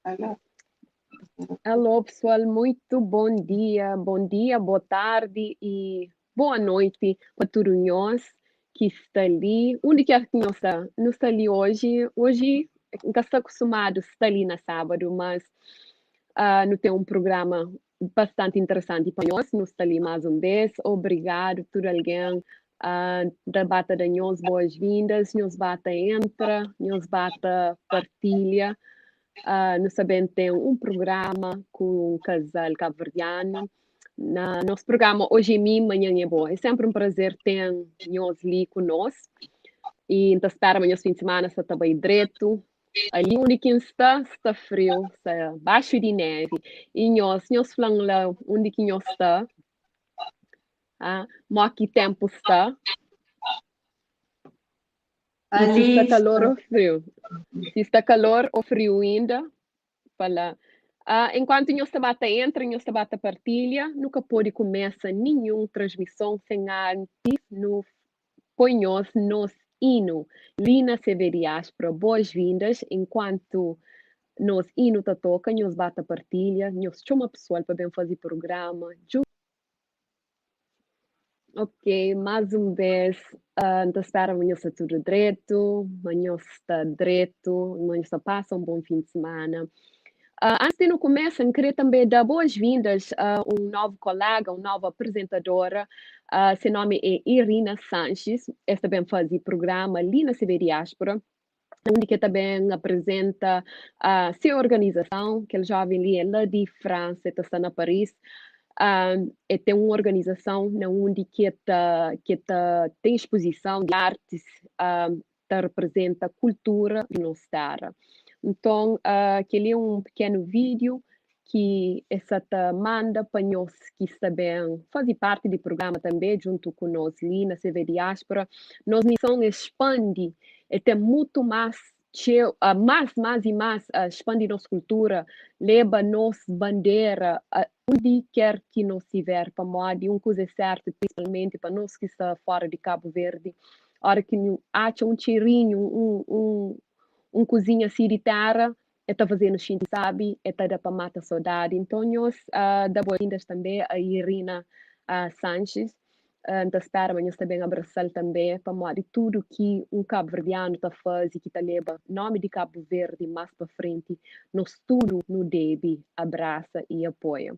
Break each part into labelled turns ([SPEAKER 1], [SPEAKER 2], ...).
[SPEAKER 1] Alô?
[SPEAKER 2] Alô, pessoal, muito bom dia, boa tarde e boa noite para todos nós que está ali. Onde quer que não está ali hoje? Hoje, nunca está acostumado a estar ali na sábado, mas não tem um programa bastante interessante para nós. Não está ali mais uma vez. Obrigado por alguém da bata de nós, boas-vindas. Nos bata entra, nos bata partilha. Nós também temos um programa com um casal cabo-verdiano. Nosso programa Hoje é Mim, Amanhã é Boa. É sempre um prazer ter nós ali conosco. E então, espera amanhã, fim de semana, está também direito. Ali onde quem está frio, está baixo de neve. E nós falamos lá onde que nós está. Mas que tempo está. E se está calor ou frio. Se está calor ou frio ainda, fala. Enquanto nós tabata entra, nós tabata partilha, nunca pode começar nenhuma transmissão sem antes no ponhos nos hino. Lina Severias para boas-vindas, enquanto nós hino tá toca, nós bata partilha, nós chama pessoal para bem fazer programa. Ok, mais uma vez, então espero amanhã está tudo direito, amanhã está direito, amanhã está passa um bom fim de semana. Antes de não começar, queria também dar boas-vindas a um novo colega, uma nova apresentadora. Seu nome é Irina Sanches. Esta também faz o programa Lina Siberiáspora, onde que também apresenta a sua organização, que ele jovem ali é lá de França, está na Paris. E tem uma organização onde tem exposição de artes, que representa a cultura do nosso terra. Então, aquele é um pequeno vídeo que essa manda para nós que está bem, faz parte do programa também, junto com nós ali na CV Diáspora. Nossa missão é expandir, é ter muito mais, mais e mais, expandir nossa cultura, leva nossa bandeira, onde quer que nós estiver, para modo uma coisa certa, principalmente para nós que está fora de Cabo Verde, a hora que acha um cheirinho, um cozinha assim de terra, está fazendo gente sabe, está da para matar saudade. Então, nós dá boas-vindas também a Irina Sanches. Então, espero amanhã também abraçar também para modo tudo que um cabo-verdiano está fazendo, que está leva nome de Cabo Verde mais para frente, nós tudo no debe, abraça e apoia.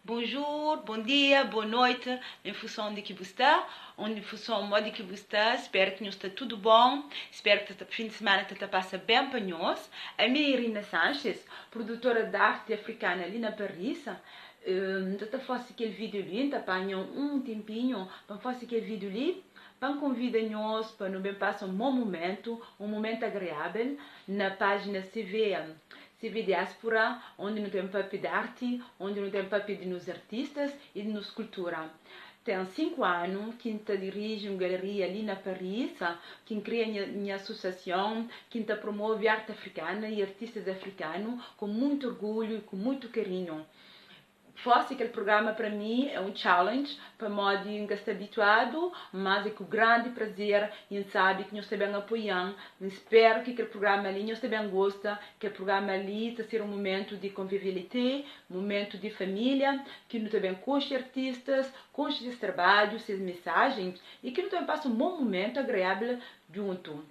[SPEAKER 3] Bonjour, bom dia, boa noite, em função de que você está, em função do modo que você está. Espero que nos está tudo bom, espero que o fim de semana está passa bem para nós. A minha Irina Sanches, produtora de arte africana ali na Paris, está fazendo aquele vídeo ali, está apanhando um tempinho para fazer aquele vídeo ali, para convidar-nos para não bem passar um bom momento, um momento agradável na página CV Diáspora, onde não tem papo de arte, onde não tem papo de nos artistas e de nos cultura. Tem 5 anos que dirige uma galeria ali na Paris, que cria uma associação, que promove arte africana e artistas africanos com muito orgulho e com muito carinho. Fosse aquele programa para mim é um challenge, para modo de estar habituado, mas é com grande prazer e sabe que nós também apoiamos. Espero que aquele programa ali nós também gosta, que o programa ali está ser um momento de convivialidade, um momento de família, que nós também curte artistas, curte esse trabalho, essas mensagens e que nós também passa um bom momento agradável junto.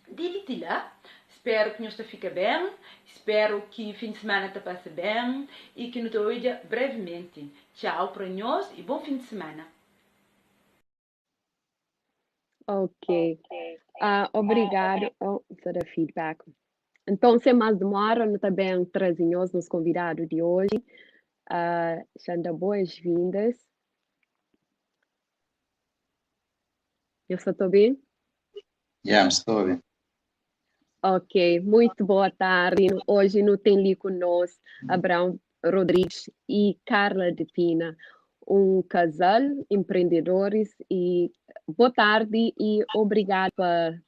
[SPEAKER 3] Dirite lá. Espero que nos fique bem, espero que o fim de semana te passe bem e que nos veja brevemente. Tchau para nós e bom fim de semana.
[SPEAKER 2] Ok. Obrigado pelo feedback. Então, sem mais demora, nós também trazemos nos convidados de hoje. Xanda, boas-vindas. Eu estou bem?
[SPEAKER 1] Estou bem.
[SPEAKER 2] Ok, muito boa tarde. Hoje não tem ali conosco Abraão Rodrigues e Carla de Pina, um casal empreendedores. E boa tarde e obrigado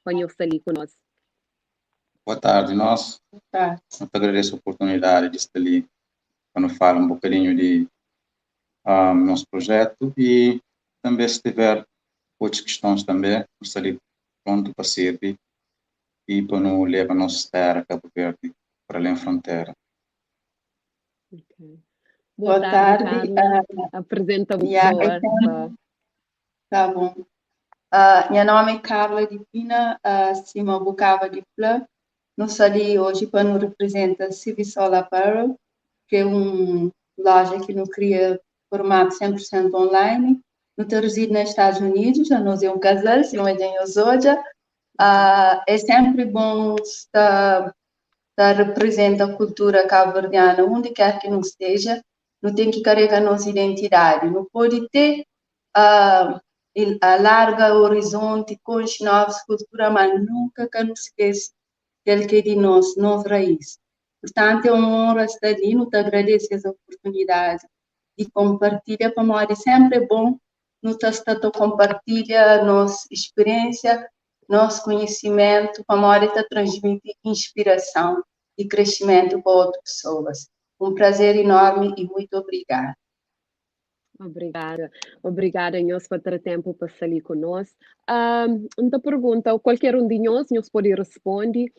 [SPEAKER 2] por estar ali conosco.
[SPEAKER 1] Boa tarde, nós. Eu agradeço a oportunidade de estar ali quando falo um bocadinho de nosso projeto e também se tiver outras questões também, estarei pronto para servir e para não levar a nossa terra a Cabo Verde para além da fronteira.
[SPEAKER 2] Okay. Boa tarde, Carla. Apresenta a pessoa.
[SPEAKER 4] Tá bom. Meu nome é Carla de Pina, Cima Bucava de Flã. Nós ali hoje para nos representar Civisol Apparel, que é uma loja que nos cria formato 100% online. Nós residimos nos Estados Unidos, já nós é um casal, se não é de Osoja. É sempre bom estar representa a cultura cabo-verdiana, onde quer que não esteja, não tem que carregar nossa identidade, não pode ter larga horizonte com as novas culturas, mas nunca que não esqueça aquele que é de nós, nossa raiz. Portanto, é uma honra estar ali, não te agradeço essa oportunidade de compartilhar, para nós é sempre bom, não estar compartilhar nossa experiência, nosso conhecimento, para nós transmitir inspiração e crescimento para outras pessoas. Um prazer enorme e muito obrigada.
[SPEAKER 2] Obrigada, nós por ter tempo para estar ali conosco. Então, pergunta, qualquer um de nós pode responder.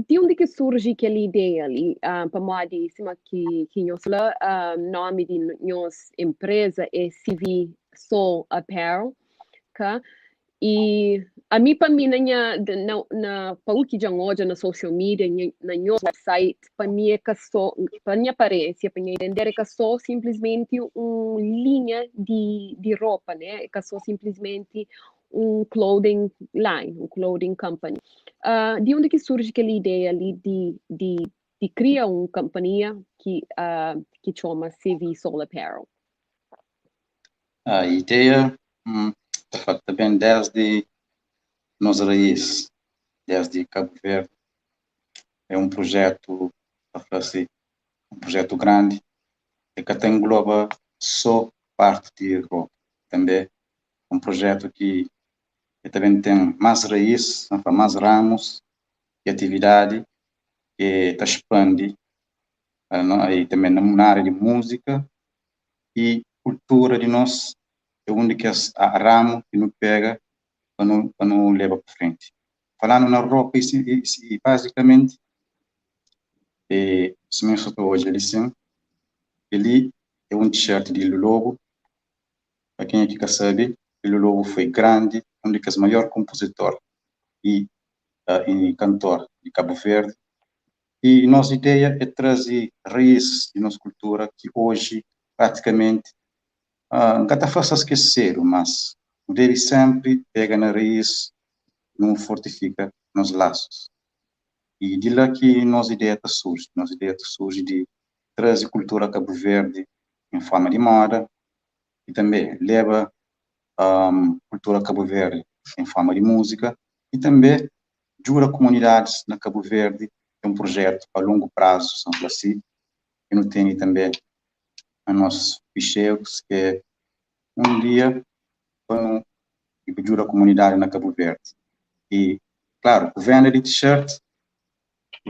[SPEAKER 2] De onde que surge aquela ideia ali? Para nós, que nós lá, nome de nossa empresa é CV Soul Apparel, okay? E a mim, para mim, para o que já hoje na social media, na nosso website, para mim é que só, para minha aparência, para entender é que só simplesmente uma linha de roupa, né? É que só simplesmente um clothing line, um clothing company. De onde que surge aquela ideia ali de criar uma companhia que chama CV Soul Apparel?
[SPEAKER 1] A ideia também desde nossa raiz, desde Cabo Verde. É um projeto, assim, um projeto grande, que até engloba só parte de roupa. Também um projeto que também tem mais raiz, mais ramos de atividade, que está expande e também na área de música e cultura de nós, é onde que a ramo que nos pega para não levar para frente. Falando na roupa, e basicamente, se me estou hoje ali sim, ele é um t-shirt de logo, para quem é que quer saber, o logo foi grande, um dos maiores compositores e cantor de Cabo Verde, e nossa ideia é trazer raízes de nossa cultura que hoje praticamente nunca está fácil esquecer, mas deve sempre pegar na raiz, não fortifica nos laços. E de lá que nossa ideia surge de trazer cultura Cabo Verde em forma de moda e também leva cultura Cabo Verde em forma de música e também jura comunidades na Cabo Verde. É um projeto a longo prazo, são assim, que não tem também a nossos ficheiros, que é um dia para jura comunidade na Cabo Verde. E, claro, venda de t-shirt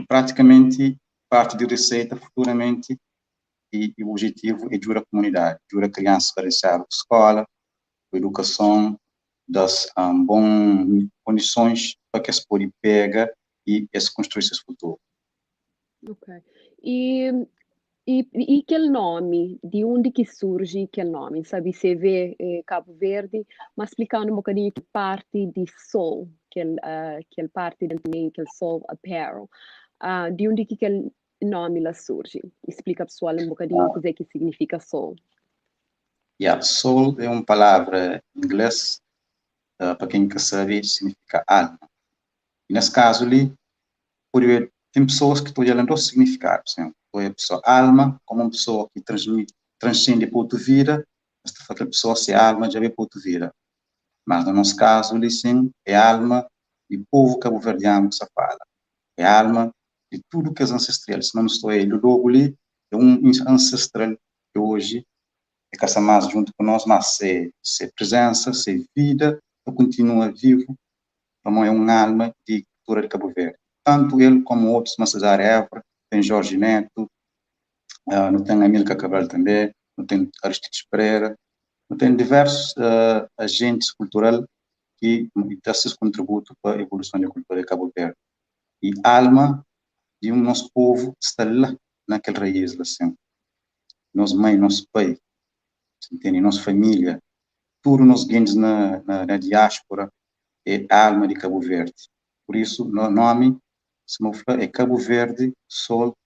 [SPEAKER 1] praticamente parte de receita futuramente e o objetivo é jura comunidade, jura crianças para deixar a escola, a educação, das boas condições para que se pode pegar e se construir esse futuro.
[SPEAKER 2] Ok. E aquele nome, de onde que surge aquele nome? Sabe, você vê Cabo Verde, mas explicando um bocadinho que parte de Soul, aquele parte também, aquele Soul Apparel. De onde que aquele nome lá surge? Explica pessoal um bocadinho o que significa Soul.
[SPEAKER 1] Soul é uma palavra em inglês, para quem quer saber, significa alma. E nesse caso ali, tem pessoas que estão olhando dois significados. A pessoa alma, como uma pessoa que transcende para outra vida, a pessoa se alma já vê para outra vida. Mas no nosso caso, ali sim, é alma do povo cabo-verdiano que se fala. É alma de tudo que é ancestral. Se não estou aí, o logo ali é um ancestral que hoje é caça mais junto com nós, mas se presença, se vida, continua vivo, como é uma alma de cultura de Cabo Verde. Tanto ele como outros, Macedar Évora, tem Jorge Neto, não tem Amílcar Cabral também, não tem Aristides Pereira, não tem diversos agentes culturais que dão seus contributos para a evolução da cultura de Cabo Verde. E alma e o nosso povo está lá, naquela raiz lá sempre. Nossa mãe, nosso pai, entende? Nossa família, tudo nos guindes na diáspora é a alma de Cabo Verde. Por isso, o nome é Cabo Verde Soul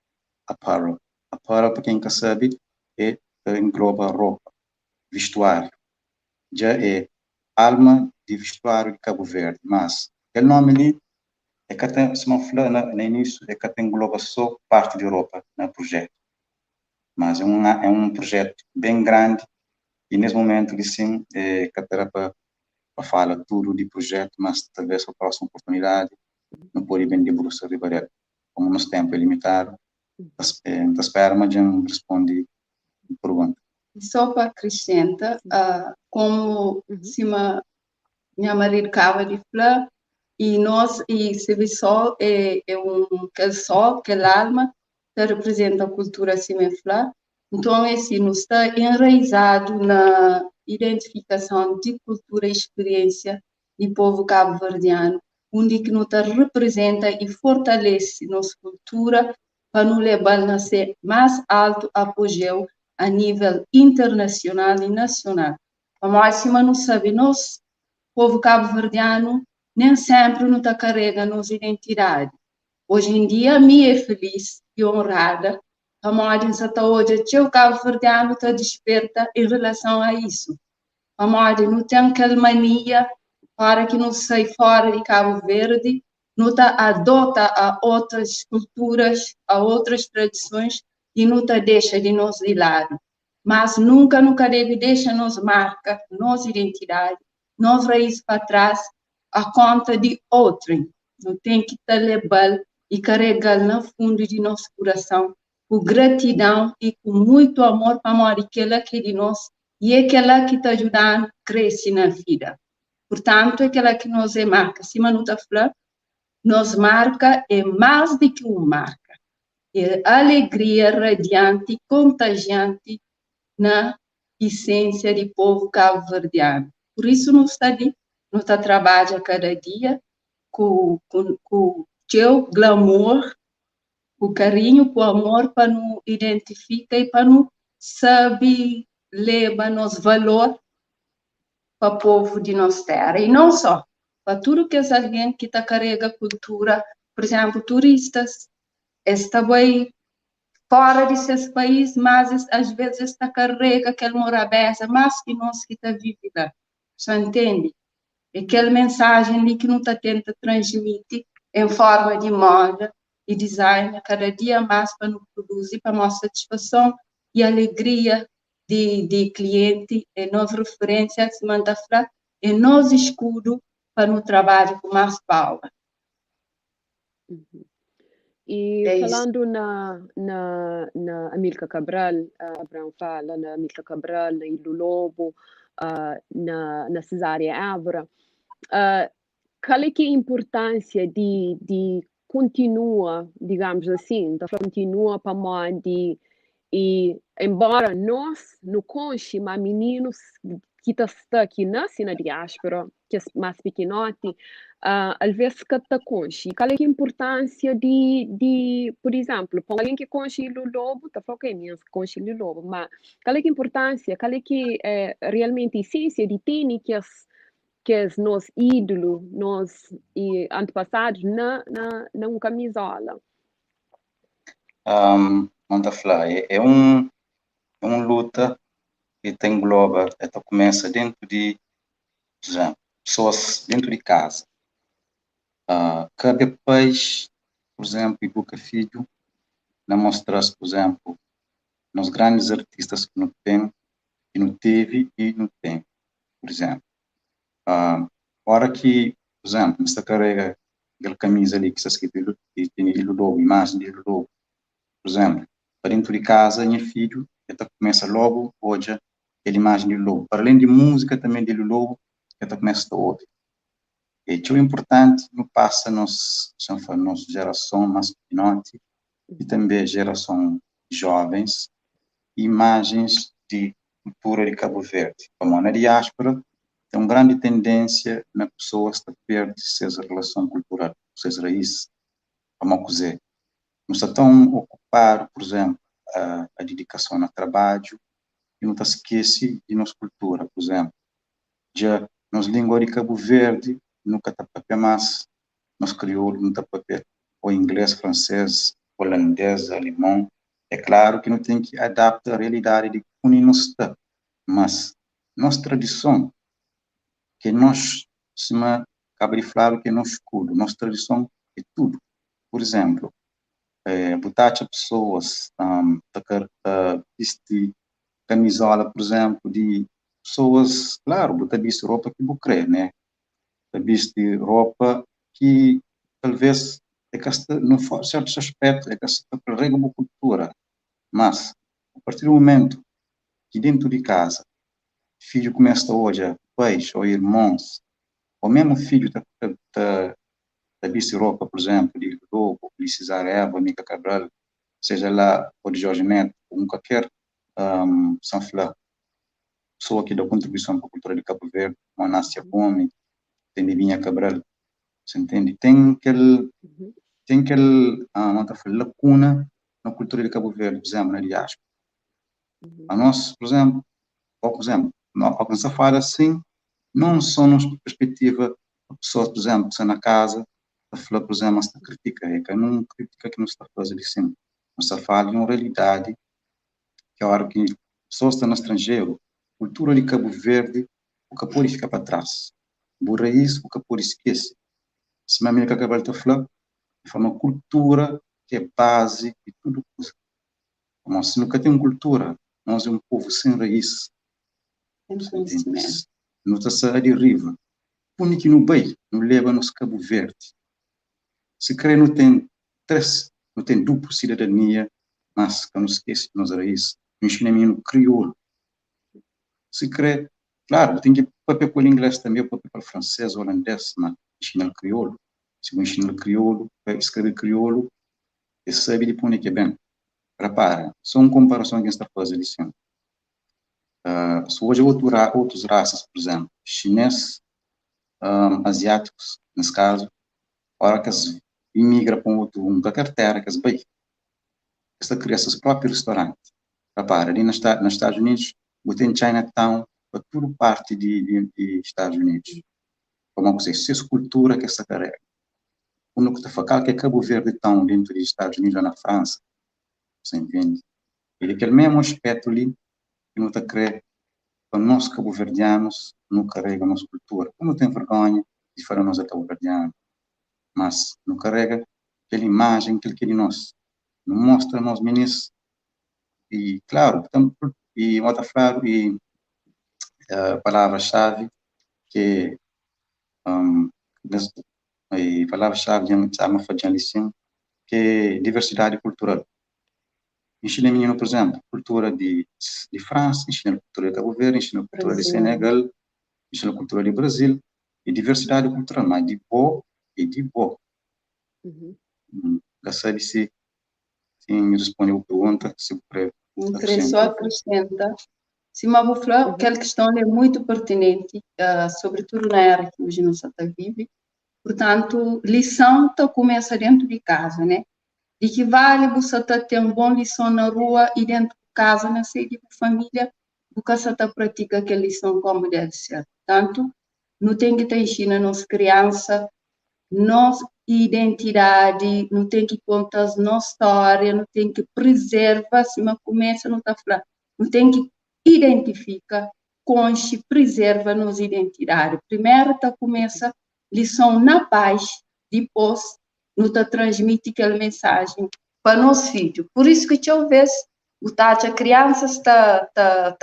[SPEAKER 1] Apparel. Apparel, para quem nunca sabe, engloba roupa, vestuário. Já é alma de vestuário de Cabo Verde, mas o nome ali é que tem, se não falar no início, é que engloba só parte da Europa no projeto. Mas é um projeto bem grande e nesse momento, sim, que era para falar tudo de projeto, mas talvez a próxima oportunidade não pode bem debruçar de variar. Como nosso tempo é limitado, espero, mas já respondi a pergunta.
[SPEAKER 4] Só para acrescentar, como minha marido acaba de falar, e nós, e Civisol é aquele sol, aquela alma, que representa a cultura Cimefla. Então, esse não está enraizado na identificação de cultura e experiência do povo cabo-verdiano, onde que não representa e fortalece nossa cultura para nos levar a ser mais alto apogeu a nível internacional e nacional. Mas, se não sabe, nós, povo cabo-verdiano, nem sempre não carrega nossa identidade. Hoje em dia, me é feliz e honrada, a moda em hoje, o cabo-verdiano está desperta em relação a isso. A moda não tem aquela mania para que não sai fora de Cabo Verde, não adota a outras culturas, a outras tradições e não deixa de nos de lado. Mas nunca deve deixar nos marca, nossa identidade, nossa raiz para trás, a conta de outrem. Não tem que levar e carregar no fundo de nosso coração com gratidão e com muito amor para aquela que é de nós e aquela que está ajudando a crescer na vida. Portanto, aquela que nos marca, se não está falando, nos marca é mais do que marca. É alegria radiante, contagiante na essência do povo cabo-verdiano. Por isso, nós trabalha cada dia com o seu glamour, com carinho, com amor, para nos identificar e para nos saber levar nos valor para o povo de nossa terra. E não só, para tudo que é alguém que carrega cultura, por exemplo, turistas, está bem fora de seus países, mas às vezes está carrega aquela morabeza, mas que nós que está vivendo lá. Você entende? Aquela mensagem ali que não está tentando transmitir em forma de moda e design, cada dia mais para nos produzir, para nossa satisfação e alegria de cliente, é nossa referência, se manda falar, é nosso escudo para no trabalho com mais power.
[SPEAKER 2] E falando na Amílcar Cabral, Abraão fala na Amílcar Cabral, na Ilho Lobo, na Cesária Évora, qual é que é a importância de continua, digamos assim, continua para nós e embora nós no conche, mas meninos que está aqui na diáspora, que é mais pequenote, às vezes que está conche. Qual é a importância de por exemplo, para alguém que conche o lobo, está falando que é conche o lobo, mas qual é a importância, qual é que é realmente a essência de ter que é nosso ídolo, nos antepassados na camisola?
[SPEAKER 1] Manda falar, é uma luta que tem engloba, começa dentro de, por exemplo, pessoas dentro de casa. Cada país, por exemplo, e Boca Filho, não mostra-se, por exemplo, nos grandes artistas que não tem, que não teve e não tem, por exemplo. Hora que, por exemplo, esta carrega aquela camisa ali que está escrito e tem Ilho Lobo, imagem de Ilho Lobo, por exemplo, para dentro de casa, minha filho, ela começa logo, hoje, aquela imagem de Ilho Lobo. Para além de música também de Ilho Lobo, ela começa a ouvir. E o importante não passa nossa geração masculinote e também a geração jovens, imagens de cultura de Cabo Verde. Como na diáspora, tem uma grande tendência na pessoa estar perto de suas relações culturais, suas raízes, como dizer. não está tão ocupado, por exemplo, a dedicação ao trabalho, e não está esquece de nossa cultura, por exemplo. Já nos língua de Cabo Verde, nunca está papel mais, nos crioulo, não está papel, ou inglês, francês, holandês, alemão. É claro que não tem que adaptar a realidade de onde nós está, mas nossa tradição, que nós, se me acaba de falar que é nosso escudo, nossa tradição é tudo. Por exemplo, botar pessoas, vestir camisola, por exemplo, de pessoas, claro, botar vestir roupa que vou crer, né? Vestir roupa que talvez é que não for certos aspectos, é que esta carrega uma cultura, mas a partir do momento que dentro de casa o filho começa hoje a pais ou irmãos, ou mesmo o filho está vestir roupa, por exemplo, de Lobo, de Cisareva, Mica Cabral, seja lá, ou de Jorge Neto, ou qualquer São Flá, pessoa que dá contribuição para a cultura de Cabo Verde, uma Nácia Gomes, tem de Vinha Cabral, você entende? Tem aquele lacuna na cultura de Cabo Verde, por exemplo, na diáspora. A nós, por exemplo, alguns fala assim, não só na perspectiva da pessoa, por exemplo, que está na casa, a falar, por exemplo, esta crítica, é que não crítica que não está fazendo assim, não está falando uma realidade, que é a hora que pessoas estão no estrangeiro, cultura de Cabo Verde, o que pode ficar para trás. O raiz, o que pode esquecer. Se a minha que acabou de falar, é uma cultura que é base de tudo. Mas se nunca tem uma cultura, nós é um povo sem raiz. Não está a deriva. O único no bem, não leva-nos Cabo Verde. Se crê, não tem dupla cidadania, mas que não esquece de nossa raiz. No ensinamento crioulo. Se crê, claro, tem que papel para o inglês também, papel para o francês, holandês, mas ensinar o crioulo. Se eu ensinar o crioulo, vai escrever crioulo, e sabe de onde que é bem. Repara, só uma comparação que está fazendo assim. Se hoje outras raças, por exemplo, chinês, asiáticos, nesse caso, a hora que eles imigram para qualquer terra que eles vêm, esta cria seus próprios restaurantes. Repara, ali nos Estados Unidos, tem Chinatown, para toda parte de Estados Unidos. Como eu sei, se cultura que essa carrega. O que está falando que é Cabo Verde estão dentro dos Estados Unidos, ou na França, você entende? Ele aquele mesmo aspecto ali, que não está crendo, para nós cabo-verdianos, não carrega a nossa cultura. Não tem vergonha de falar nós cabo-verdianos, mas não carrega aquela imagem que ele quer de nós. Não mostra nós ministros. E, claro, e outra frase, e a palavra-chave, que a palavra-chave que chama que é diversidade cultural. Ensina menino, por exemplo, cultura de França, ensina cultura de Cabo Verde, ensina cultura de Senegal, ensina cultura de Brasil, e diversidade cultural, mas de boa e de boa. Gostaria de se responder a pergunta, se
[SPEAKER 4] queria só acrescentar, se uma vou falar, aquela questão é muito pertinente, sobretudo na era que hoje nós estamos vivendo. Portanto, lição começa dentro de casa, né? De que vale você ter uma boa lição na rua e dentro de casa, na sede de família, você pratica aquela lição como deve ser. Portanto, não tem que ensinar nossa criança, nossa identidade, não tem que contar nossa história, não tem que preservar, se uma começa, não está falando, não tem que identificar, conche, preserva nossa identidade. Primeiro, começa lição na paz, depois, não transmite aquela mensagem para nosso filho. Por isso que eu vejo a criança está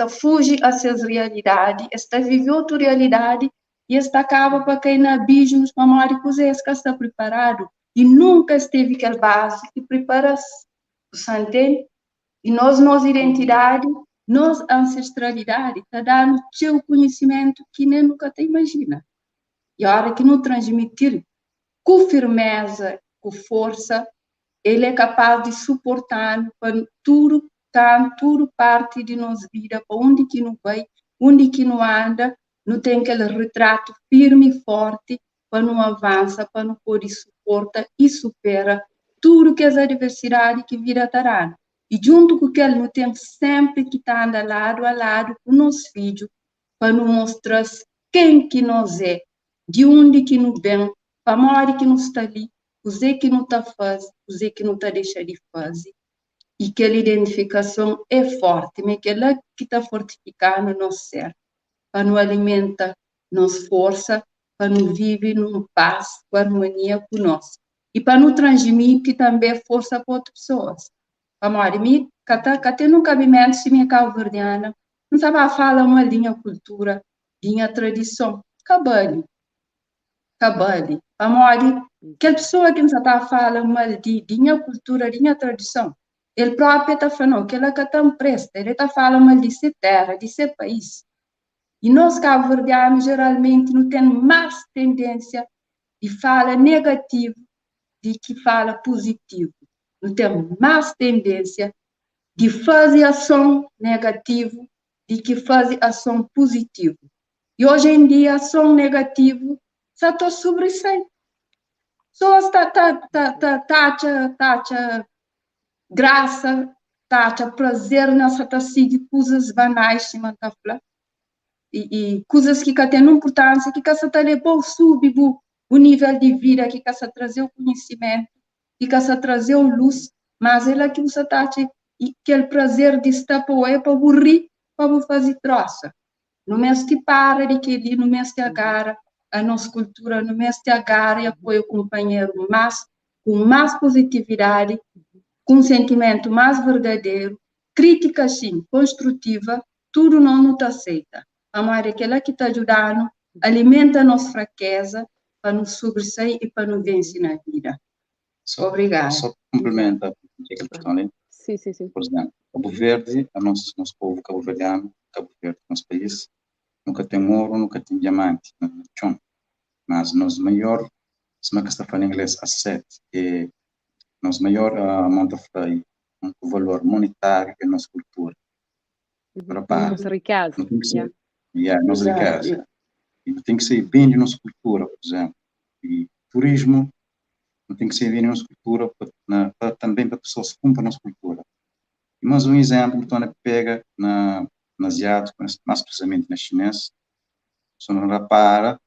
[SPEAKER 4] fuge a suas realidades, está vivendo outra realidade e está acaba para cair na abismos para morrer com que está preparado e nunca esteve aquela base que prepara-se, entende? E nossa identidade, nossa ancestralidade está dando o seu conhecimento que nem nunca te imagina. E a hora que não transmitir com firmeza, com força, ele é capaz de suportar para tudo parte de nossa vida, para onde que não vai, onde que não anda, não tem aquele retrato firme e forte para não avançar, para não poder suportar e supera tudo que essa diversidade que vira tarana. E junto com aquele, nós temos sempre que estar lado a lado com os filhos, para nos mostrar quem que nós é, de onde que nos vem, para a hora que nos está ali, o que não está fazendo, o que não está deixando de fazer. E aquela identificação é forte, mas aquela que está fortificando nosso ser, para nos alimentar, nos força, para nos viver num paz, com harmonia conosco. E para nos transmitir também é força para outras pessoas. Amor, mim, até no cabimento, se minha cabo-verdiana, não sabe falar uma linha cultura, linha tradição. Cabale. Amor, aquela pessoa que não sabe falar uma linha cultura, linha tradição, ele próprio está falando que ela está presta, ele está falando de ser terra, de ser país. E nós, cabo-verdianos, geralmente não temos mais tendência de falar negativo do que fala positivo. Não temos mais tendência de fazer ação negativa do que fazer ação positiva. E hoje em dia, ação negativa só está sobressaindo. Só está graça, prazer nessa de coisas banais, se mantém e coisas que têm importância, que você está levando subir o nível de vida, que você trazer o conhecimento, que você trazer a luz, mas ela que você está e aquele prazer de estar para burrir, para fazer troça. No mês que para de que ali, no mês que agarra a nossa cultura, no mês que agarra e apoia o companheiro com mais positividade, com um sentimento mais verdadeiro, crítica sim, construtiva, tudo não está aceita. Amar aquela que está ajudando, alimenta a nossa fraqueza para nos sobressair e para nos vencer na vida. Obrigada.
[SPEAKER 1] Só complementa aquela questão ali.
[SPEAKER 2] Sim.
[SPEAKER 1] Por exemplo, Cabo Verde, nosso povo cabo-verdiano, Cabo Verde, nosso país, nunca tem ouro, nunca tem diamante, mas nós maior, se não está falando inglês, asset, é nós maior amount of o valor monetário é a nossa cultura.
[SPEAKER 2] Nossa riqueza.
[SPEAKER 1] Nossa riqueza. E tem que ser bem de nossa cultura, por exemplo. E turismo não tem que ser bem de nossa cultura também para pessoas que compram nossa cultura. E mais um exemplo, então, pega na asiático, mais precisamente na chinesa, só não repara,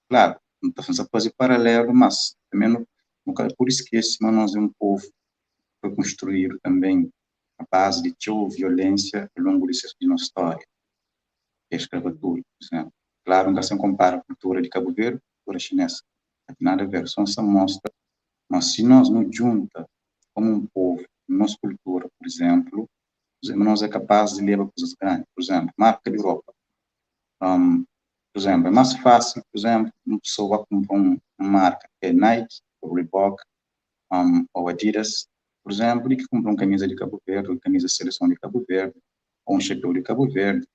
[SPEAKER 1] claro, não está fazendo coisa paralelo, mas também não por isso que esse nós é um povo que foi construído também a base de violência ao longo de nossa história. É a escravatura, por exemplo. Claro, não se compara a cultura de Cabo Verde, a cultura chinesa. Não tem nada a ver, só se mostra. Mas se nós nos junta como um povo, nossa cultura, por exemplo, nós é capaz de levar coisas grandes. Por exemplo, marca de Europa. Por exemplo, é mais fácil, por exemplo, uma pessoa comprar uma marca que é Nike, ou Reebok, ou Adidas, por exemplo, e que compra uma camisa de Cabo Verde, ou camisa de seleção de Cabo Verde, ou um chapéu de Cabo Verde.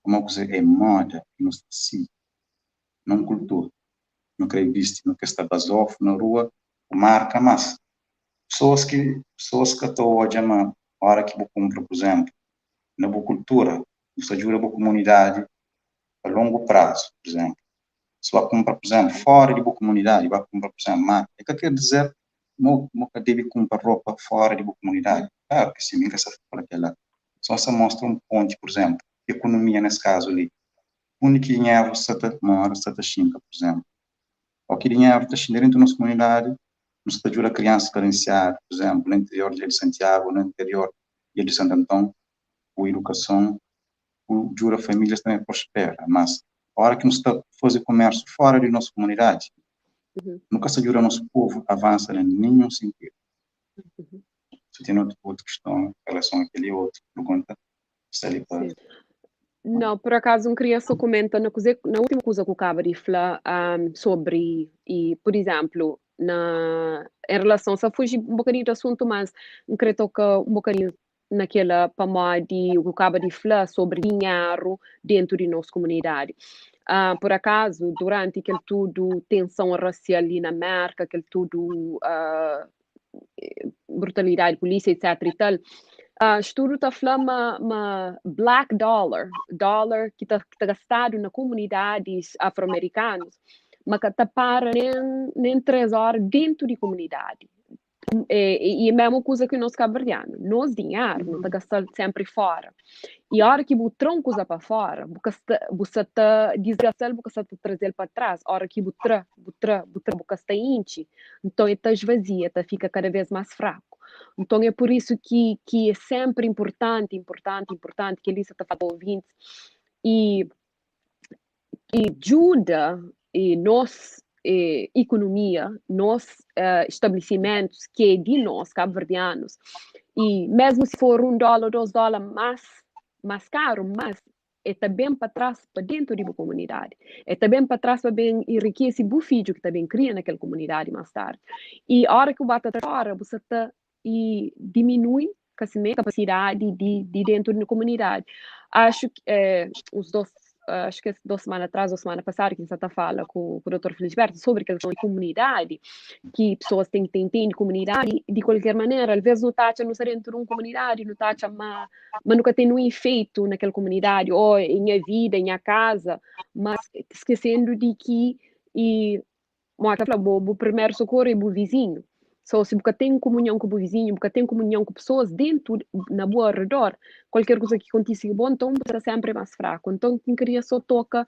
[SPEAKER 1] Uma coisa é moda, não está assim, não cultura. Não quero vestir, não quero estar basof na rua, marca, mas pessoas que estão hoje, a hora que eu compro, por exemplo, na boa cultura, isso ajuda a boa comunidade a longo prazo, por exemplo. Se vai comprar, por exemplo, fora de boa comunidade, vai comprar, por exemplo, marca. É que quer dizer, não deve comprar roupa fora de boa comunidade. Claro que sim, essa fala aquela. Só se mostra um ponto, por exemplo, economia nesse caso ali. Onde que dinheiro mora, está chinca, por exemplo. O que dinheiro está chinca dentro da nossa comunidade, nos ajuda a criança carenciada, por exemplo, no interior de Santiago, no interior de Santo Antão, a educação, ajuda famílias também prospera, mas a hora que nos está fazer comércio fora de nossa comunidade, nunca se ajuda nosso povo a avançar em nenhum sentido. Se tem outra questão em relação àquele outro pergunta, está ali para...
[SPEAKER 2] Não, por acaso, não queria só comentar na última coisa que eu acabo de falar sobre, e, por exemplo, em relação, só fugir um bocadinho do assunto, mas não queria tocar um bocadinho naquela pamoada que eu acabo de falar sobre dinheiro dentro de nossa comunidade. Por acaso, durante aquele tudo, tensão racial ali na América, aquele tudo, brutalidade, polícia, etc. e tal, estudo está falando uma black dollar que está gastado nas comunidades afro-americanas, mas que está para nem 3 horas dentro de comunidade. E a mesma coisa que nós cabo-verdianos. Nós dinheiro, não está gastando sempre fora. E a hora que o tronco usa para fora, você está desgastando, você está trazendo para trás. A hora que você está inche, então está esvazia, fica cada vez mais fraco. Então é por isso que é sempre importante que ele está falando ouvintes e ajuda nós economia, nós estabelecimentos que é de nós, cabo-verdianos, e mesmo se for $1, $2 mais caro, mas é também para trás, para dentro da comunidade. É também para trás para bem enriquecer o filho que também cria naquela comunidade mais tarde. E a hora que o bata fora, você está e diminui a capacidade de dentro da comunidade. Acho que acho que 2 semanas atrás, ou semana passada, que você está falando com o Dr. Felisberto sobre a questão de comunidade, que pessoas têm de comunidade, de qualquer maneira, às vezes não está dentro de uma comunidade, não está, mas nunca tem um efeito naquela comunidade, ou em minha vida, em minha casa, mas esquecendo de que o primeiro socorro é o vizinho. So, se você tem comunhão com o vizinho, você tem comunhão com pessoas dentro, na boa redor, qualquer coisa que aconteça bom, então você é sempre mais fraco. Então, quem queria só toca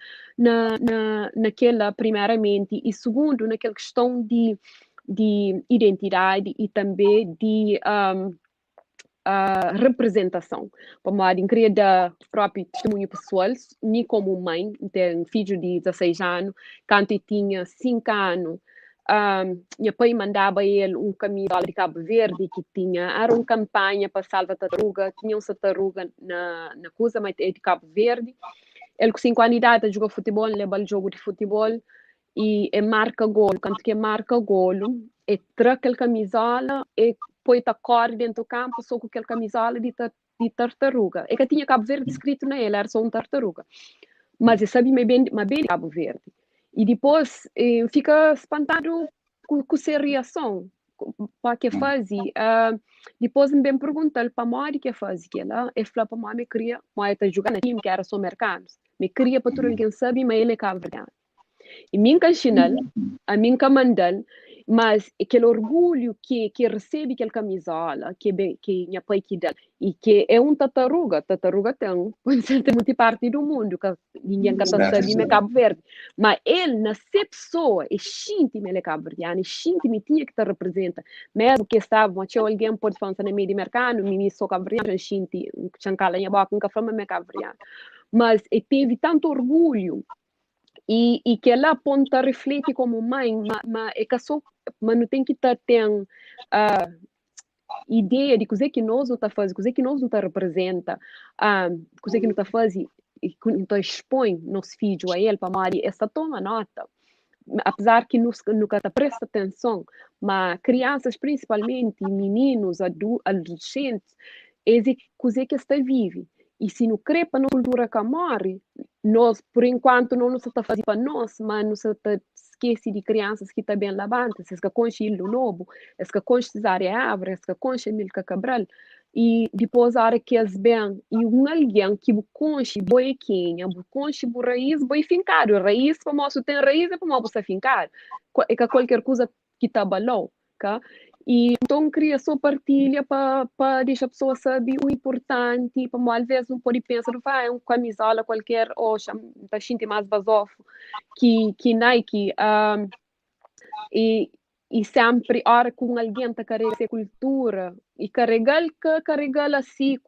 [SPEAKER 2] naquela, primeiramente, e segundo, naquela questão de identidade e também de representação. Para mim, queria dar próprio testemunho pessoal, nem como mãe, tenho um filho de 16 anos, quando eu tinha 5 anos, meu pai mandava ele um camisola de Cabo Verde que era uma campanha para salvar tartaruga, tinha uma tartaruga na coisa, mas é de Cabo Verde. Ele com 5 anos de idade jogou futebol, leva o jogo de futebol e marca golo. Quando que marca golo, troca aquela camisola e põe a cor dentro do campo só com aquela camisola de tartaruga. E que tinha Cabo Verde escrito nele, era só uma tartaruga. Mas eu sabia bem de Cabo Verde. E depois fica espantado com essa reação. Para que fazia? Depois me perguntou para a mãe que fazia aquilo. Ele falou para a mãe que queria, mãe está jogando no time que era só americanos. Me queria para todo alguém saber, mas ele é cabo-verdiano. E minha cancinal, a minha mandal, mas aquele orgulho que recebe aquela camisola, que minha pai que dá, e que é um tartaruga tem, pode ser de muita parte do mundo, que ninguém que sabe, é Cabo Verde. Mas ele, na pessoa, é xinte, ele é cabo-verdiano, é xinte, me tinha que te representa. Mesmo que estava, mas alguém pode falar no meio de mercado, me sou cabo-verdiano, xinte, chancala minha boca, nunca falei, mas é cabo-verdiano. Mas ele teve tanto orgulho, e que ela aponta, reflete como mãe, mas não tem que ter ideia de coisa que nós não está fazendo, coisa que nós não está representa, coisa que não está fazendo, e que não expõe nosso filho a ele, para a Maria, essa toma nota. Apesar que nunca presta atenção, mas crianças, principalmente, meninos, adolescentes, é coisa que está vive. E se não crê para a cultura que morre, nós, por enquanto, não nos está fazendo para nós, mas não se esquece de crianças que estão bem lavantes, se que conche ilho novo, se que conche cesárea árvore, se que conche milka cabral, e depois a hora que as bem, e alguém que conche boiquinha, conche raiz, boi fincado, raiz, para moço tem raiz, é para moço fincar, é que qualquer coisa que está balou, tá? E então queria só partilha para deixar a pessoa saber o importante, para às vezes não pode pensar, vai uma camisola qualquer, ou está xinte mais basofo, que Nike, e sempre, a hora que alguém está carregando essa cultura, e carregar assim,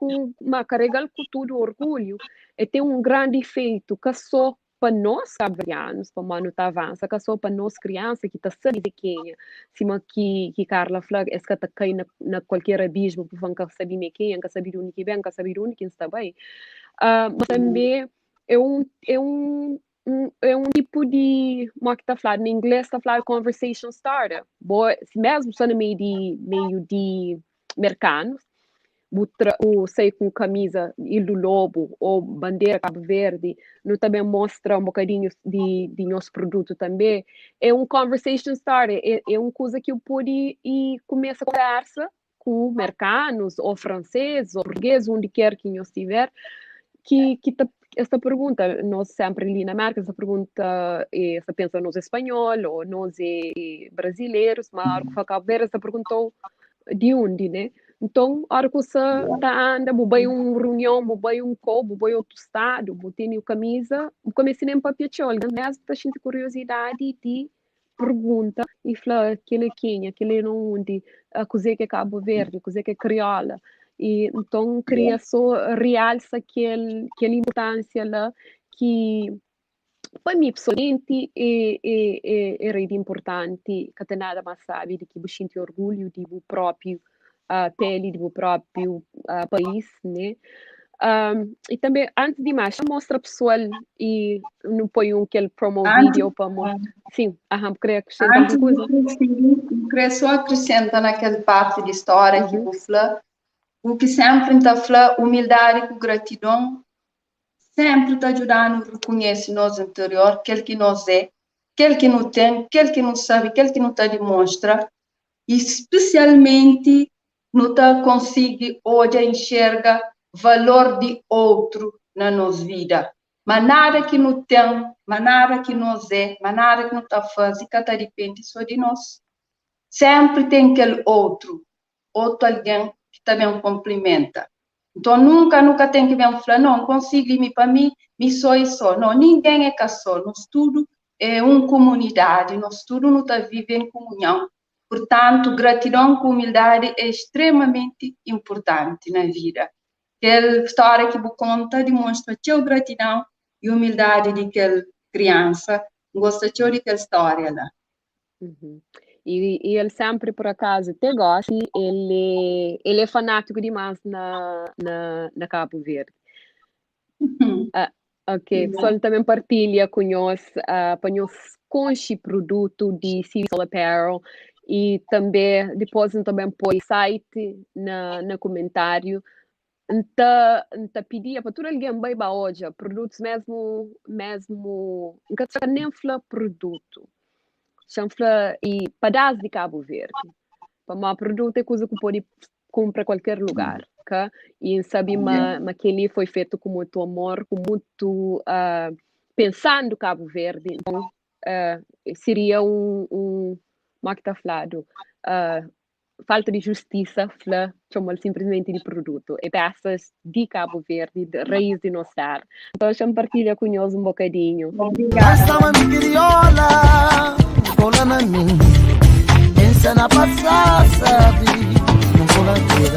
[SPEAKER 2] carregar com todo orgulho, e tem um grande efeito, que só para nós cabo-verdianos, para nós não avança, que só para nós crianças que está sabendo de quem é, cima que Carla falou, é que está caindo na qualquer abismo, porque não sabe de quem, não sabe de onde que vem, não sabe de onde que está bem. Mas também é um tipo de, como é que está falando, em inglês está falando conversation starter. Mesmo só no meio de mercados, sei com camisa do lobo ou bandeira Cabo Verde, não também mostra um bocadinho de nosso produto também. É um conversation starter, é uma coisa que eu pude e começa a conversa com mercados, ou francês, ou português, onde quer que eu estiver, que esta pergunta, nós sempre ali na América, essa pergunta, essa pensa nós espanhol, ou nós brasileiros, mas a Cabo Verde, essa perguntou de onde, né? Então, a hora que você tá anda, vai uma reunião, vai um copo, vai outro estado, tem uma camisa, comecei nem para piacere, mesmo para gente curiosidade de pergunta e fala aquele é quem, aquele não onde, a coisa que é Cabo Verde, a coisa que é crioula. E então cria só realça aquela importância lá que para mim, pessoalmente, é rede importante, que tem nada mais sabe de que você sente orgulho de o próprio pele, do próprio país, né? E também, antes de mais, mostra pessoal e não põe aquele promo
[SPEAKER 4] Antes,
[SPEAKER 2] vídeo para mostrar. Sim, queria acrescentar
[SPEAKER 4] antes
[SPEAKER 2] alguma coisa?
[SPEAKER 4] de prosseguir, eu queria só acrescentar naquela parte de história que eu falei, o que sempre está falando, humildade com gratidão, sempre está ajudando a reconhecer nosso interior, aquele que nós é, aquele que não tem, aquele que não sabe, aquele que não está demonstra, e especialmente não está consegue hoje enxerga valor de outro na nossa vida. Mas nada que não tem, mas nada que nós é, mas nada que não está fazendo, que está depende só de nós. Sempre tem aquele outro alguém que também complementa. Então, nunca tem que vir falar, não, consigo ir para mim, me só e só. Não, ninguém é que só. Nós tudo é uma comunidade, nós tudo não está vivendo em comunhão. Portanto, gratidão com humildade é extremamente importante na vida. Aquela história que você conta demonstra a sua gratidão e humildade de aquela criança. Gosto de daquela história lá.
[SPEAKER 2] Uhum. E ele sempre, por acaso, te gosta, ele é fanático demais na Cabo Verde. Ok, o pessoal também partilha com nós, para nós conhecer produto de Civil Apparel e também, depois também põe site na comentário. Então, pedia para todo alguém vai para hoje, produtos mesmo, nunca nem fala produto. Chanfla e pedaço de Cabo Verde. Para uma produto é coisa que pode comprar qualquer lugar, tá? E sabe que ele foi feito com muito amor, com muito pensando Cabo Verde. Então, seria como é que está falado? Falta de justiça, chama simplesmente de produto. É peças de Cabo Verde, de raiz de nosso lar. Então, deixa eu partilhar com nós um bocadinho.
[SPEAKER 4] Obrigada.
[SPEAKER 5] Pensa na passada, não vou lá ter.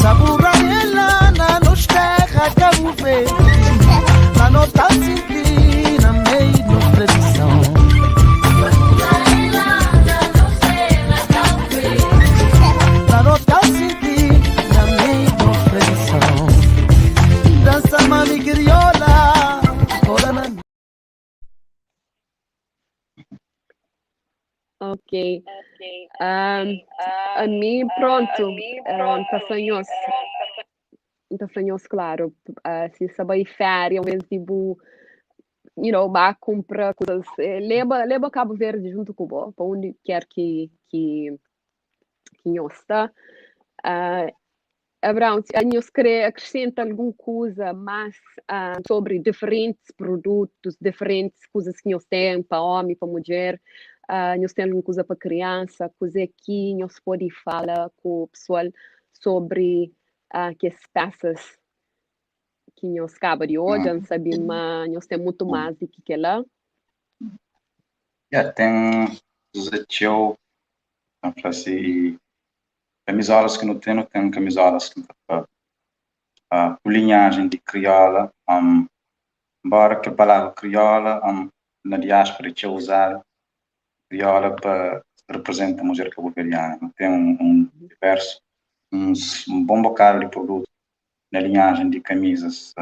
[SPEAKER 5] Sabura ela na nos terra Cabo Verde, na nota senti na meio da previsão. Na nota senti na meio da previsão. Dança mami crioula, cola na
[SPEAKER 2] Ok. A mim, pronto. Está fanhoso, claro. Se sabe férias, ao invés de vá comprar coisas. Leva Cabo Verde junto com o para onde quer que nós está. Abraão, nós querer acrescentar alguma coisa mais sobre diferentes produtos, diferentes coisas que nós temos para homem, para mulher. Nós temos alguma coisa para criança, coisa que nós podemos falar com o pessoal sobre que as peças que nós acaba de hoje, não sabemos, mas nós temos muito mais do que lá.
[SPEAKER 1] Tem os teu, assim, camisolas que não tem camisolas que a linhagem de crioula, embora que a palavra crioula na diáspora é usada, crioula para representa a mulher cabo-verdiana. Tem diverso, um bom bocado de produto na linhagem de camisas,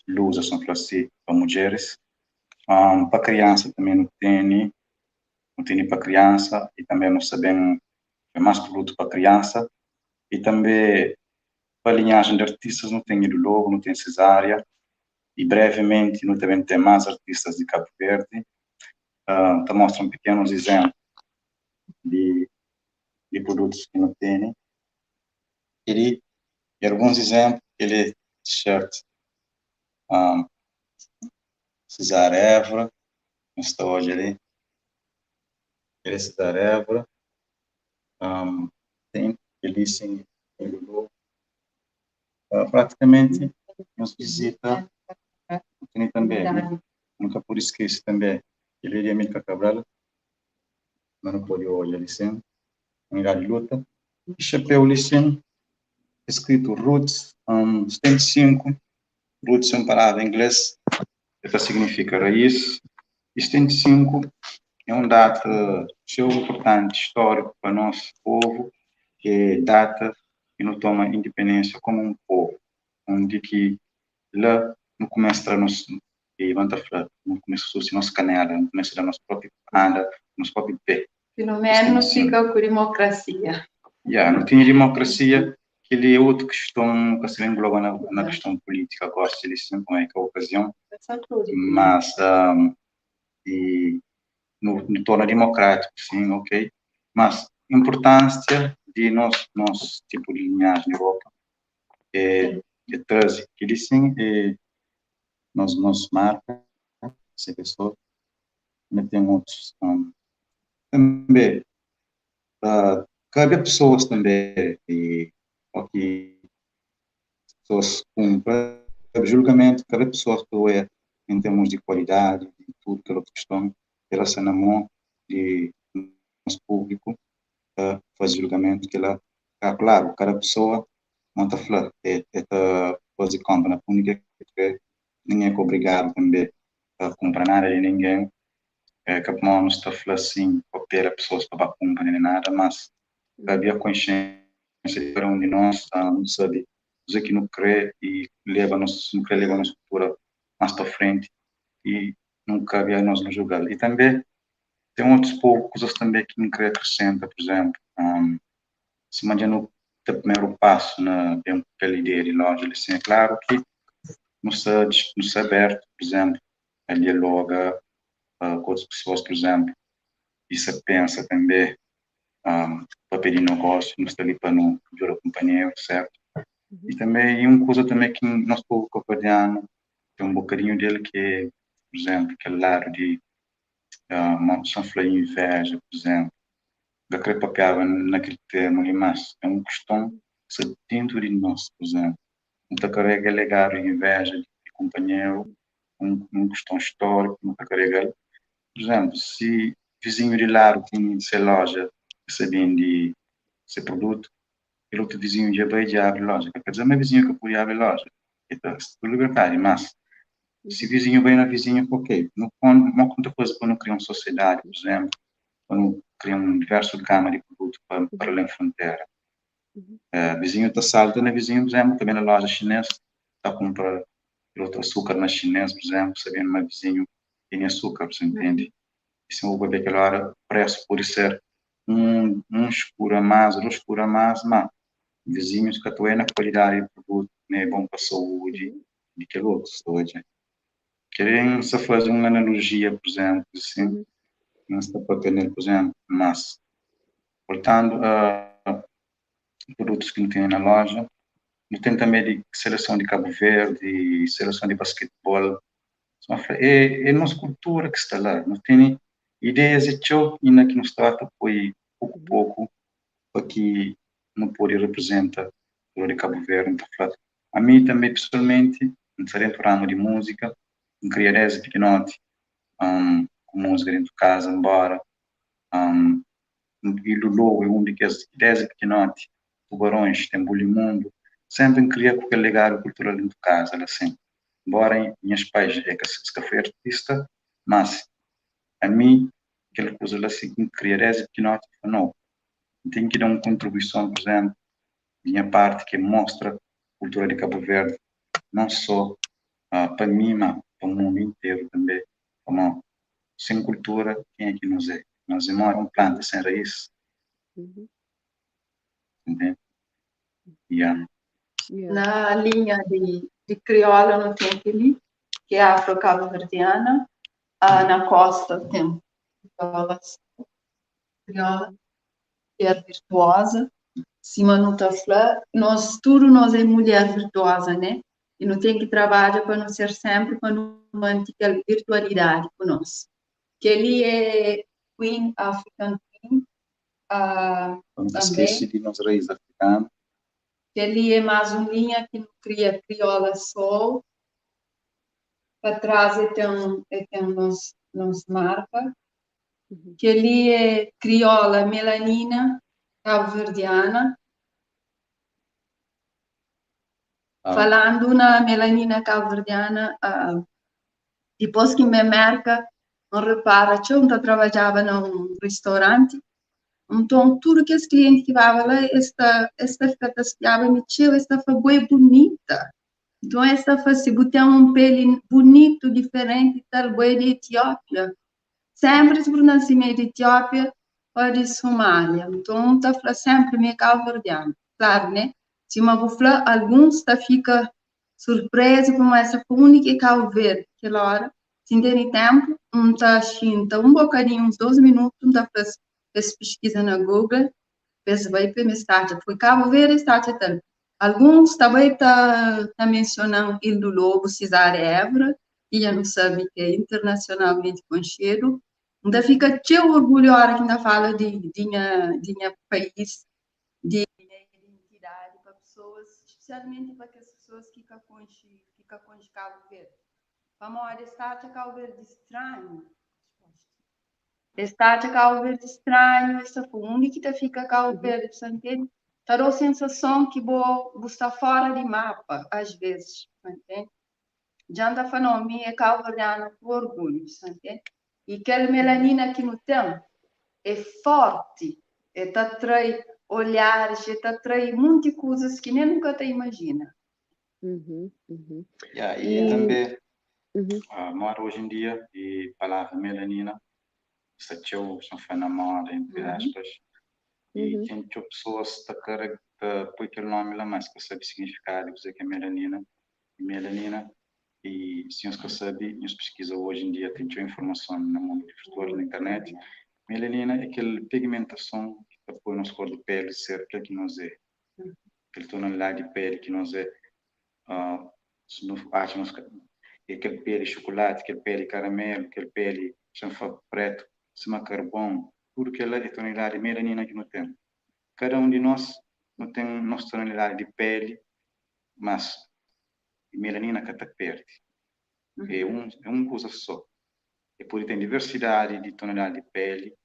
[SPEAKER 1] blusas, são assim, para mulheres. Para criança também não tem para criança, e também não sabemos mais produto para criança, e também para a linhagem de artistas não tem Ido Lobo, não tem Cesária, e brevemente não também tem mais artistas de Cabo Verde. Então mostram pequenos exemplos de produtos que não tem. E alguns exemplos, ele t-shirt Cesária Évora, estou hoje ali, ele Cesária Évora, tem ele sim, praticamente nos visita, tem também, nunca por esquecer também, ele é de Amílcar Cabral, mas não pode olhar ele sim, em lugar de luta, e chapéu ele sim, escrito Roots, 75, Roots é uma palavra em inglês, que significa raiz, e 75 é um data importante, histórico para o nosso povo, que é data que nos toma independência como um povo, onde que lá no começo da nossa no começo da nossa canela, no começo da nossa própria anda, nosso próprio pé.
[SPEAKER 4] Pelo menos fica com democracia.
[SPEAKER 1] Não tinha democracia, que ele é outra questão que se engloba na questão política, agora se ele sempre como é que é a ocasião, mas e no torna democrático, sim, ok, mas importância de nosso tipo de linhagem na Europa é trazer que ele sim nos marca essa pessoa, mas tem outros também cabe a pessoas também e ok, pessoas com julgamento, cabe a pessoas que é em termos de qualidade, de tudo aquela questão, relacionamento de nosso público, faz julgamento que ela, claro, cada pessoa não está falando, fazer conta na única que ninguém é obrigado também a comprar nada de ninguém, que não está falando assim, para pessoas para comprar nem nada, mas havia consciência de cada um de nós, não sabe, dizer que não crê e não quer levar nossa cultura mais para frente e nunca havia nós nos julgar. E também tem outros poucos também que não quer acrescentar, por exemplo, se imagina o primeiro passo na pela ideia de loja, assim, é claro que não está aberto, por exemplo, a dialogar com outras pessoas, por exemplo, e se pensa também para pedir negócio, não está ali para não ver o companheiro, certo? E também uma coisa também que nós povo caucasiano tem um bocadinho dele que é, por exemplo, aquele lado de são falar inveja, por exemplo, da crepapiava naquele termo ali, mas é uma questão que se dentro de nós, por exemplo, não carrega legal inveja de companheiro, uma questão histórica, não carrega, por exemplo, se vizinho de lado tem essa loja que vende esse produto, e outro vizinho já vai abrir loja, quer dizer, meu vizinho que pode abrir loja, então, é liberdade, mas se vizinho vai na vizinha, ok, uma outra coisa para não criar uma sociedade, por exemplo, para não criar um diverso gama de produtos para além da fronteira. Vizinho está salta na vizinho, por exemplo, também na loja chinesa, está comprando outro açúcar na chinesa, por exemplo, sabendo uma vizinho tem açúcar, você entende? E se eu vou ver aquela hora, o preço pode ser escura mais, dois escura mais, mas vizinhos que atuam na qualidade do produto, né, bom para a saúde, de que outro, saúde. Querem só fazer uma analogia, por exemplo, assim, não está para ter, por exemplo, mas, voltando a produtos que não tem na loja, não tem também de seleção de Cabo Verde, seleção de basquetebol, é nossa cultura que está lá, não tem ideias de show, e na que nos trata foi pouco, para que não pode representar o de Cabo Verde, então, a mim também, pessoalmente, não sei dentro do ramo de música, não queria 10 pequenote, com música dentro de casa, embora, e Lulu é um daqueles 10 pequenote, Tubarões, tem Mundo, sempre queria qualquer legado cultural dentro de casa, assim, embora minhas pais é que foi artista, mas a mim, aquela coisa assim, queria 10 pequenote, não, tem que dar uma contribuição, por exemplo, minha parte que mostra a cultura de Cabo Verde, não só para mim, mas para o mundo inteiro também. Como sem cultura, quem é que nos é? Nós somos uma planta sem raiz. Entende?
[SPEAKER 4] Na linha de crioula não tem aquele, que é afro-cabo-verdiana. Na costa tem crioula, que é virtuosa. Cima não está flor, nós é mulher virtuosa, né? E não tem que trabalhar para não ser sempre para não manter a virtualidade com nós. Que ele é Queen African Queen,
[SPEAKER 1] não esqueci de nossa raiz africana. moçambicano.
[SPEAKER 4] Ele é mais uma linha que cria crioula sol. Para trás tem nos marca. Que ele é crioula melanina cabo-verdiana. Falando na melanina cabo-verdiana, depois que me marca, não repara, eu trabalhava num restaurante, então tudo que os clientes que vão lá, esta fica me tio, esta foi bonita. Então esta faz tem um pele bonito, diferente tal boi de Etiópia. Sempre por nascimento de Etiópia ou de Somália. Então tá sempre meio cabo-verdiano. Claro, né? Se uma bufla, alguns fica surpresa com essa única Cabo Verde, aquela hora, se tem tempo, chinta bocadinho, uns 12 minutos, faz pesquisa na Google, vai para estátua, foi Cabo Verde, estátua tal. Alguns também tá mencionando Ilha do Lobo, Cesária Évora, e já não sabe que é internacionalmente conhecido. Ainda fica tão orgulho a hora que ainda fala de país, de identidade para pessoas, especialmente para aquelas pessoas que ficam com Cabo Verde. Vamos olhar, estátua Cabo Verde estranho. Estátua Cabo Verde estranho, essa foi a única que fica Cabo Verde, você entende? Tá a sensação que vou estar fora de mapa, às vezes, entende? Já anda falando, é cabo-verdiana com orgulho, entende? E aquela melanina que não tem é forte, está atrai olhares, está atrai muitas coisas que nem nunca te imagina.
[SPEAKER 1] E também, moro hoje em dia, e a palavra melanina, essa teu, são fenômeno, entre aspas, e tem pessoas que põe aquele nome lá, mas que sabe o significado, dizer que é melanina, e se nós que sabe, nós pesquisa hoje em dia, tem informação no mundo virtual, na internet. Melanina é aquela pigmentação que põe na cor de pele ser aquilo que nós é. Aquela tonalidade de pele que nós é. Se não acha, aquele pele chocolate, aquele pele caramelo, aquele pele chanfra preto, cima carvão, tudo que é tonalidade de melanina que nós temos. Cada um de nós não tem nossa tonalidade de pele, mas melanina que está perto. É uma coisa só. E por tem diversidade de tonalidade de pele,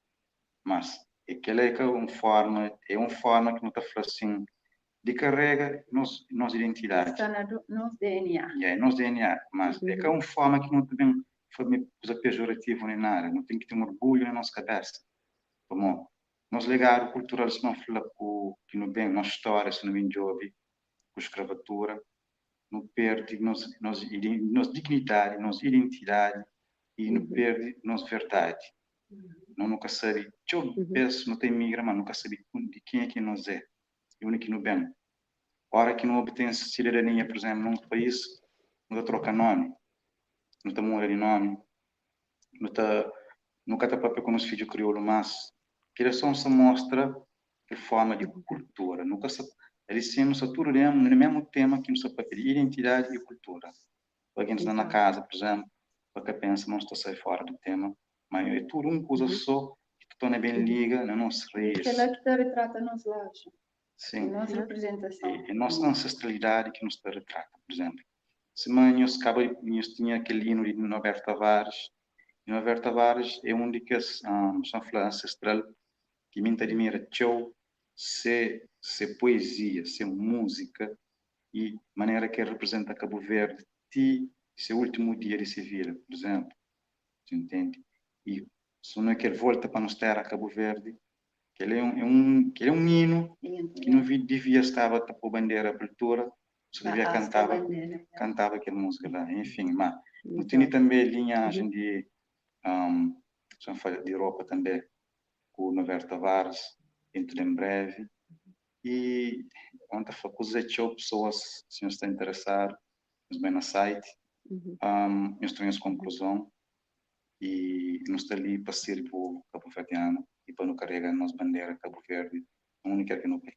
[SPEAKER 1] mas aquela é uma forma que não está falando assim, de carrega nossa identidade.
[SPEAKER 4] Está no DNA.
[SPEAKER 1] É, nosso DNA, mas é uma forma que não tem coisa pejorativa nem nada, não tem que ter um orgulho na nossa cabeça. Como nosso legado cultural, se não fala que não vem, nossa história, se não vem de ouvir, com escravatura, não perde nossa dignidade, nossa identidade e não perde nossa verdade. Não nunca sabe, eu penso, não tem migra, mas nunca sabe de quem é que nós é, e onde que não vem. Hora que não obtém cidadania, por exemplo, num país, não troca nome, não está muda de nome, nunca está papel com os filhos crioulos, mas que eles só se mostra de forma de cultura, nunca se eles sendo tudo no mesmo tema que nos papel de identidade e cultura. Alguém está na casa, por exemplo, porque pensa, não está sai fora do tema, mas é tudo uma coisa só que torna bem liga na nossa raiz.
[SPEAKER 4] Aquela que retrata nos lados.
[SPEAKER 1] Sim.
[SPEAKER 4] Nossa representação.
[SPEAKER 1] E nossa ancestralidade que nos retrata, por exemplo. Se nós tinha aquele hino de Norberto Tavares, e Norberto Tavares é um daqueles ancestral que me admira, se poesia, se música e maneira que representa Cabo Verde, seu último dia de civil, por exemplo, você entende? E se não é que ele volta para nos terra Cabo Verde, que ele é um hino que não devia estar a pôr bandeira abertura, se devia cantava aquela música lá, enfim, mas não tem também linhagem de de Europa também, com o Norberto Tavares, dentro em breve, e ontem foi com as pessoas, se não estão interessados, nos bem no site, nós temos conclusão, e nós estamos ali para ser o Cabo Verdeano, e para não carregar a nossa bandeira Cabo Verde, a única que não tem.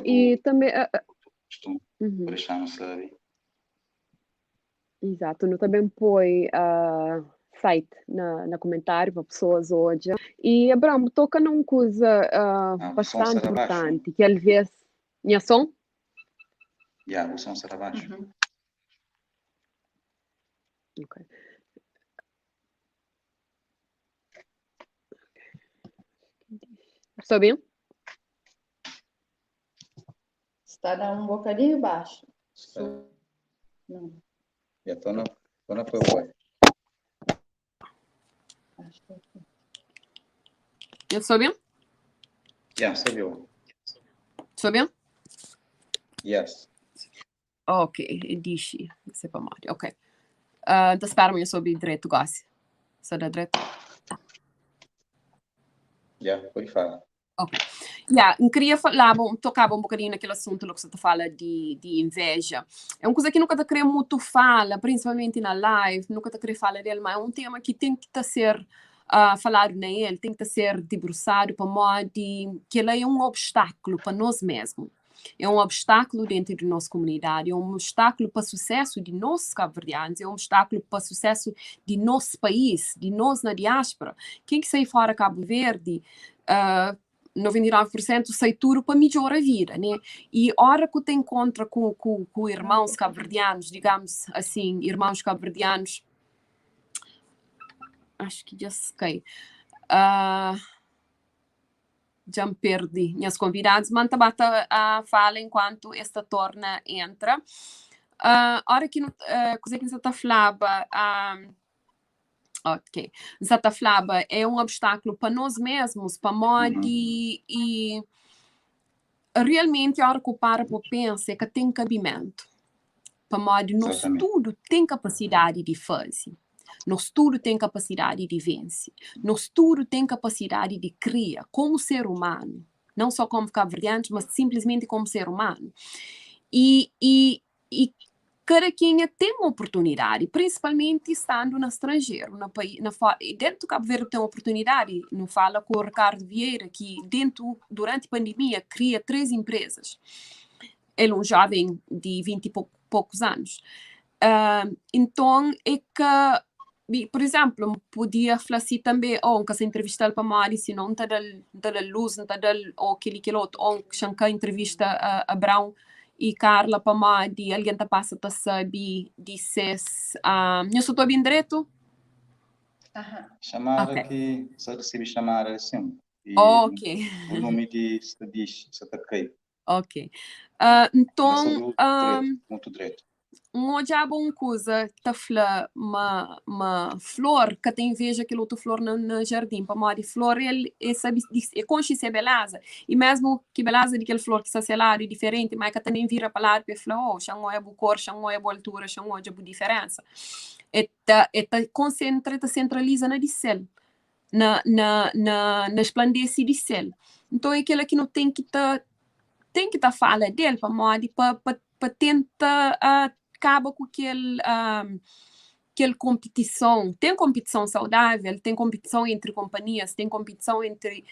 [SPEAKER 2] E também
[SPEAKER 1] deixamos sabe.
[SPEAKER 2] Exato, não também põe site, na comentário para pessoas hoje. E, Abraham, toca numa coisa
[SPEAKER 1] o som
[SPEAKER 2] bastante
[SPEAKER 1] será baixo.
[SPEAKER 2] importante, que às vezes... Minha som?
[SPEAKER 1] O som será baixo.
[SPEAKER 2] Ok. Estou bem?
[SPEAKER 4] Está dando um bocadinho baixo. Não.
[SPEAKER 1] Estou na PowerPoint.
[SPEAKER 4] Acho que é aqui.
[SPEAKER 2] Eu estou bem?
[SPEAKER 1] Estou bem.
[SPEAKER 2] Estou bem?
[SPEAKER 1] Yes.
[SPEAKER 2] Ok, dici, se pa mari, ok. Da speramo eu sobre direito, Gassi. Só da direito?
[SPEAKER 1] Pode falar.
[SPEAKER 2] Ok. Queria tocar um bocadinho naquele assunto que você fala de inveja. É uma coisa que nunca te queria muito falar, principalmente na live, nunca te queria falar dele, mas é um tema que tem que ser falado nele, tem que ser debruçado para modo que ele é um obstáculo para nós mesmos. É um obstáculo dentro da nossa comunidade, é um obstáculo para o sucesso de nós cabo-verdianos, é um obstáculo para o sucesso de nosso país, de nós na diáspora. Quem que sai fora Cabo Verde, 99% sai tudo para melhorar a vida, né? E a hora que tu encontra com irmãos cabo-verdianos, digamos assim, irmãos cabo-verdianos, acho que já sei. Já me perdi. Minhas convidadas, manta bata fala enquanto esta torna entra. Hora que coisa que você está falando, ok, você está falando é um obstáculo para nós mesmos, para nós e realmente a hora que o para pensa é que tem cabimento. Para nós, nós tudo tem capacidade de fazer. Nós tudo tem capacidade de vencer. Nós tudo tem capacidade de criar como ser humano. Não só como cabo-verdianos, mas simplesmente como ser humano. E cada quem tem uma oportunidade, principalmente estando no estrangeiro. Dentro do Cabo Verde tem uma oportunidade. Não fala com o Ricardo Vieira, que durante a pandemia cria 3 empresas. Ele é um jovem de 20 e poucos anos. Então, é que por exemplo, podia falar assim também, que se entrevistar para Mari, se não está da luz, não está da aquele outro, ou que a entrevista a Brown e Carla para Mari, alguém está passando a saber, disse, eu só estou bem direito?
[SPEAKER 1] Chamar aqui, só recebe chamar assim.
[SPEAKER 2] Ok.
[SPEAKER 1] O nome de diz, você está aqui.
[SPEAKER 2] Ok. Então,
[SPEAKER 1] muito direito.
[SPEAKER 2] Hoje há uma coisa que está uma flor que tem inveja que outra flor no jardim para morar de flor ele é consciência beleza e mesmo que beleza daquela flor que está lá é diferente mas que também vira para lá para falar chão é boa cor chão é boa altura chão é boa diferença centraliza na dicel na esplandece dicel então é aquela que não tem que tá fala dele para morar para tentar acaba com aquela competição. Tem competição saudável, tem competição entre companhias, tem competição entre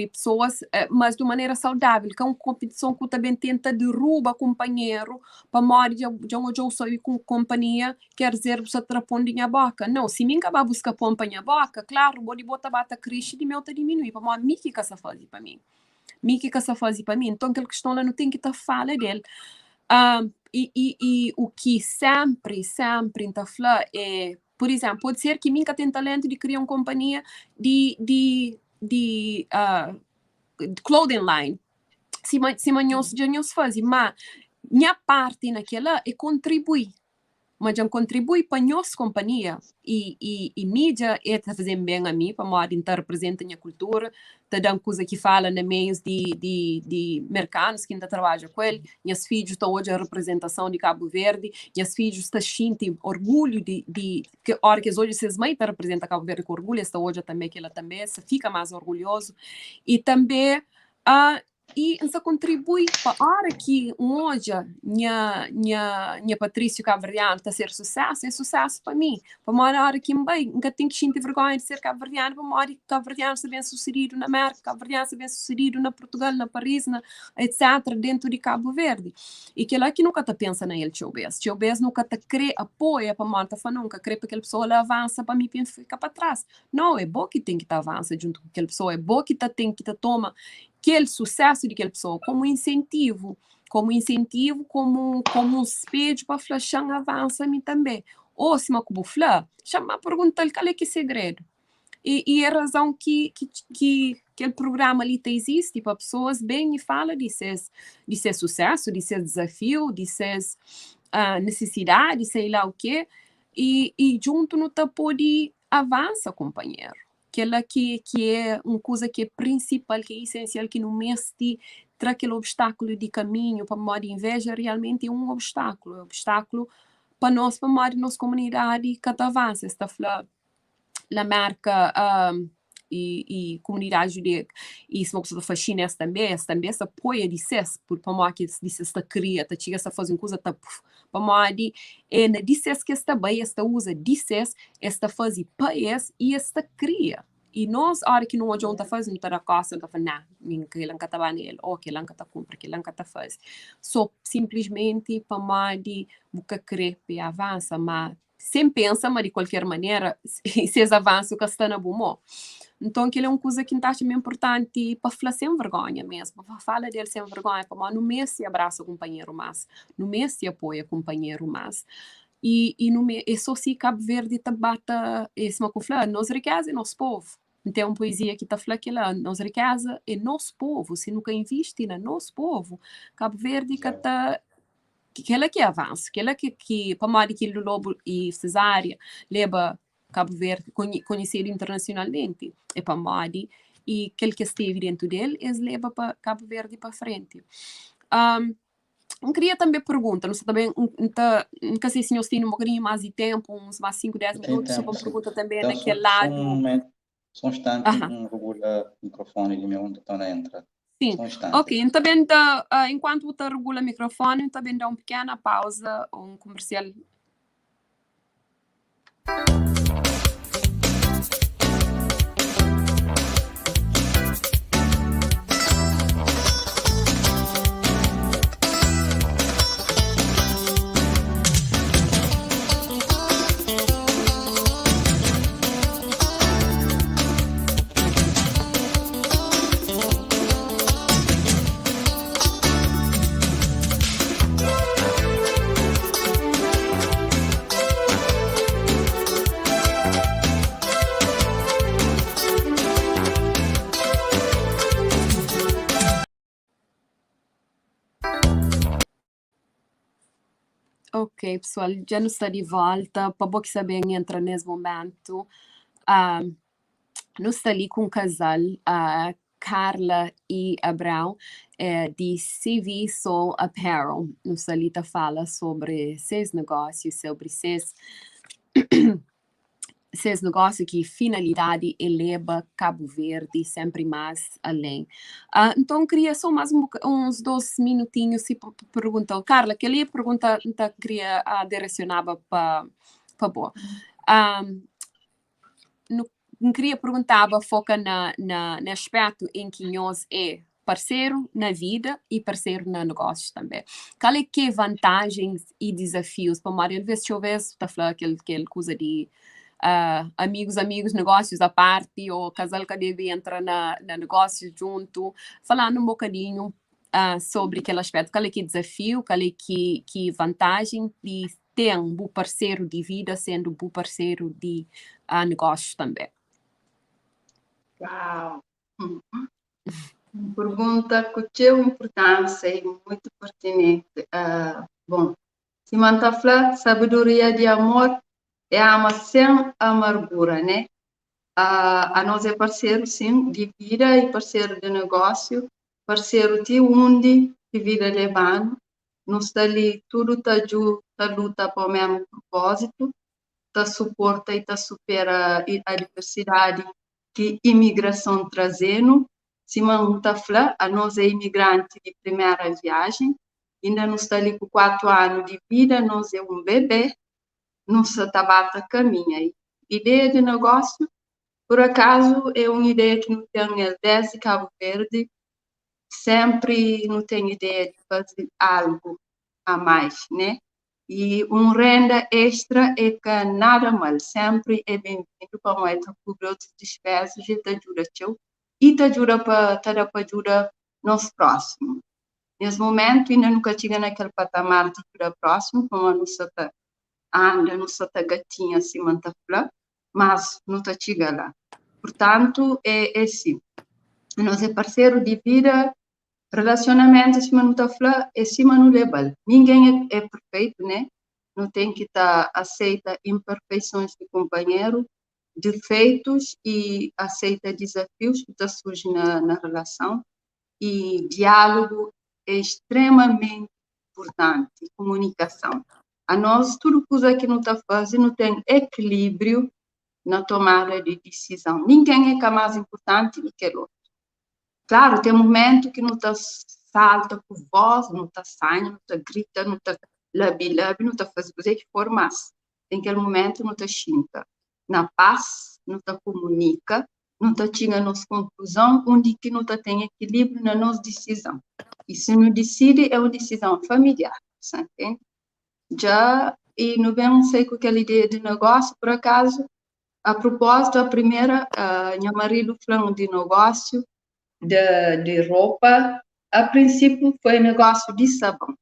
[SPEAKER 2] pessoas, mas de maneira saudável, que é uma competição que também tenta derrubar companheiro para morrer de onde eu sou com companhia, quer dizer, você atrapalha minha boca. Não, se mim acabar buscar pompa minha boca, claro, vou de botar bata cresce e meu tá diminuir, para morrer, me que essa fase para mim. Então, aquela questão lá não tem que estar fala dele. E o que sempre está falando é, por exemplo, pode ser que minha tem talento de criar uma companhia de clothing line. Se já não se faz, mas minha parte naquela é contribuir. Mas já contribui para a nossa companhia e mídia está fazendo bem a mim, para modo de representar a minha cultura, está dando coisa que fala nos meios de mercados que ainda trabalham com ele. Meus filhos estão hoje a representação de Cabo Verde, meus filhos estão sentindo orgulho que hora que hoje vocês mães representam Cabo Verde com orgulho, está hoje também que ela também se fica mais orgulhoso e também
[SPEAKER 6] e isso contribui para a hora que hoje minha Patrício cabo-verdiano está a ser sucesso, é sucesso para mim. Para uma hora que bem, nunca tenho que sentir vergonha de ser cabo-verdiano, para uma hora que cabo-verdiano se bem sucedido na América, cabo-verdiano se bem sucedido na Portugal, na Paris, etc., dentro de Cabo Verde. E que lá que nunca te pensa na ele, tio Bez nunca te crê apoia para malta, nunca crê para aquela pessoa lá avança para mim ficar para trás. Não, é bom que tem que avançar junto com aquela pessoa, é bom que tem que toma aquele sucesso daquela pessoa como incentivo, como um espelho para flashar avança a mim também. Ou se me acabou chama a perguntar qual é que é o segredo. E a razão que aquele programa ali existe para pessoas bem e fala de ser sucesso, de ser desafio, de ser necessidade, sei lá o quê, e junto no tapo de avança, companheiro. Aquela que é uma coisa que é principal, que é essencial, que não mexe para aquele obstáculo de caminho, para a inveja, realmente é um obstáculo para nós, para a nossa comunidade, que avança, está falando na marca e comunidade judaica. E isso é uma coisa fascina também se apoia de ses, por para que de ses está cria, tá chega a fazer uma coisa para de é na de ses que esta bem, esta usa de ses, esta faz paes e esta cria. E nós, a hora que não adianta fazer, não está na casa, não está falando, não, que não está nele, ou que não está compra, que não está faz. Só simplesmente para de nunca crer e avança, mas sem pensar, mas de qualquer maneira, se avançam que está na bom. Então, aquilo é uma coisa que acho muito importante para falar sem vergonha mesmo, para falar dele sem vergonha, para não mês se abraça o companheiro mais, no mês se apoia o companheiro mais. E só se Cabo Verde bata esse macuflã, nós riqueza é nosso povo. Então, uma poesia que está falando que lá, nós riqueza é nosso povo, se nunca investe no nosso povo, Cabo Verde que está aquela que avança, aquela que para mais que o Lobo e Cesária leva Cabo Verde conhecido internacionalmente, é para mais e aquele que esteve dentro dele, eles leva para Cabo Verde para frente. Eu queria também perguntar, não sei também, não sei se nós temos um bocadinho mais de tempo, uns mais 5, 10 minutos, só para pergunta também
[SPEAKER 1] então,
[SPEAKER 6] naquele lado.
[SPEAKER 1] Só um instante, regula o microfone de meu onde está na entrada.
[SPEAKER 6] Sim, ok, então enquanto você regula o microfone, também dá uma pequena pausa, um comercial. Ok, pessoal, já não está de volta. Para bom que saber entra nesse momento. Nós está ali com um casal, Carla e Abraão, de CV Soul Apparel. Nós ali está fala sobre seus negócios, sobre seus negócios que finalidade eleva Cabo Verde sempre mais além. Então, queria só mais uns 2 minutinhos se perguntar. Carla, aquela pergunta queria direcionava para boa. Não queria perguntar, foca no aspecto em que nós parceiro na vida e parceiro no negócio também. Qual é que vantagens e desafios para Maria? Às vezes, está falando aquele coisa de amigos, negócios à parte, ou casal que deve entrar na negócio junto, falando um bocadinho sobre aquele aspecto, qual é que desafio, qual é que vantagem de ter um bom parceiro de vida sendo um bom parceiro de negócios também.
[SPEAKER 4] Uau! Pergunta que tinha importância e muito pertinente. Bom, se manta falar sabedoria de amor é ama sem amargura, né? A nós é parceiro, sim, de vida e parceiro de negócio, parceiro de onde de vida levando, nos está ali, tudo está luta para o mesmo propósito, está suporta e está supera a diversidade que imigração trazendo, se não está falando, a nós é imigrante de primeira viagem, ainda não está ali com 4 anos de vida, nós é um bebê, não se tabata caminha. Ideia de negócio, por acaso, é uma ideia que não tem desde Cabo Verde, sempre não tem ideia de fazer algo a mais, né? E renda extra é que nada mal, sempre é bem-vindo para nós cobrir outras despesas e te ajuda e te ajuda para ajudar nos próximos. Nesse momento, ainda nunca chega naquele patamar de ajuda próximo, como a nossa anda, nossa gatinha acima da flor, mas não está chega lá. Portanto, é assim. Nós é parceiro de vida, relacionamento acima não está flor, acima no level. Ninguém é perfeito, né? Não tem que estar aceita imperfeições de companheiro, defeitos e aceita desafios que surgem na relação. E diálogo é extremamente importante, comunicação. A nós, tudo coisa que não está fazendo tem equilíbrio na tomada de decisão. Ninguém é mais importante do que o outro. Claro, tem momento que não está salta com voz, não está saindo, não está grita, não está labi-labi, não está fazendo coisa que for, mas tem aquele momento não está xinga. Na paz, não está comunica, não está chegando a nossa conclusão, onde que não está tem equilíbrio na nossa decisão. E se não decide, é uma decisão familiar, entende? Já, e não bem sei com aquela ideia de negócio, por acaso, a propósito, a primeira, meu marido falou de negócio, de roupa, a princípio foi negócio de sabão.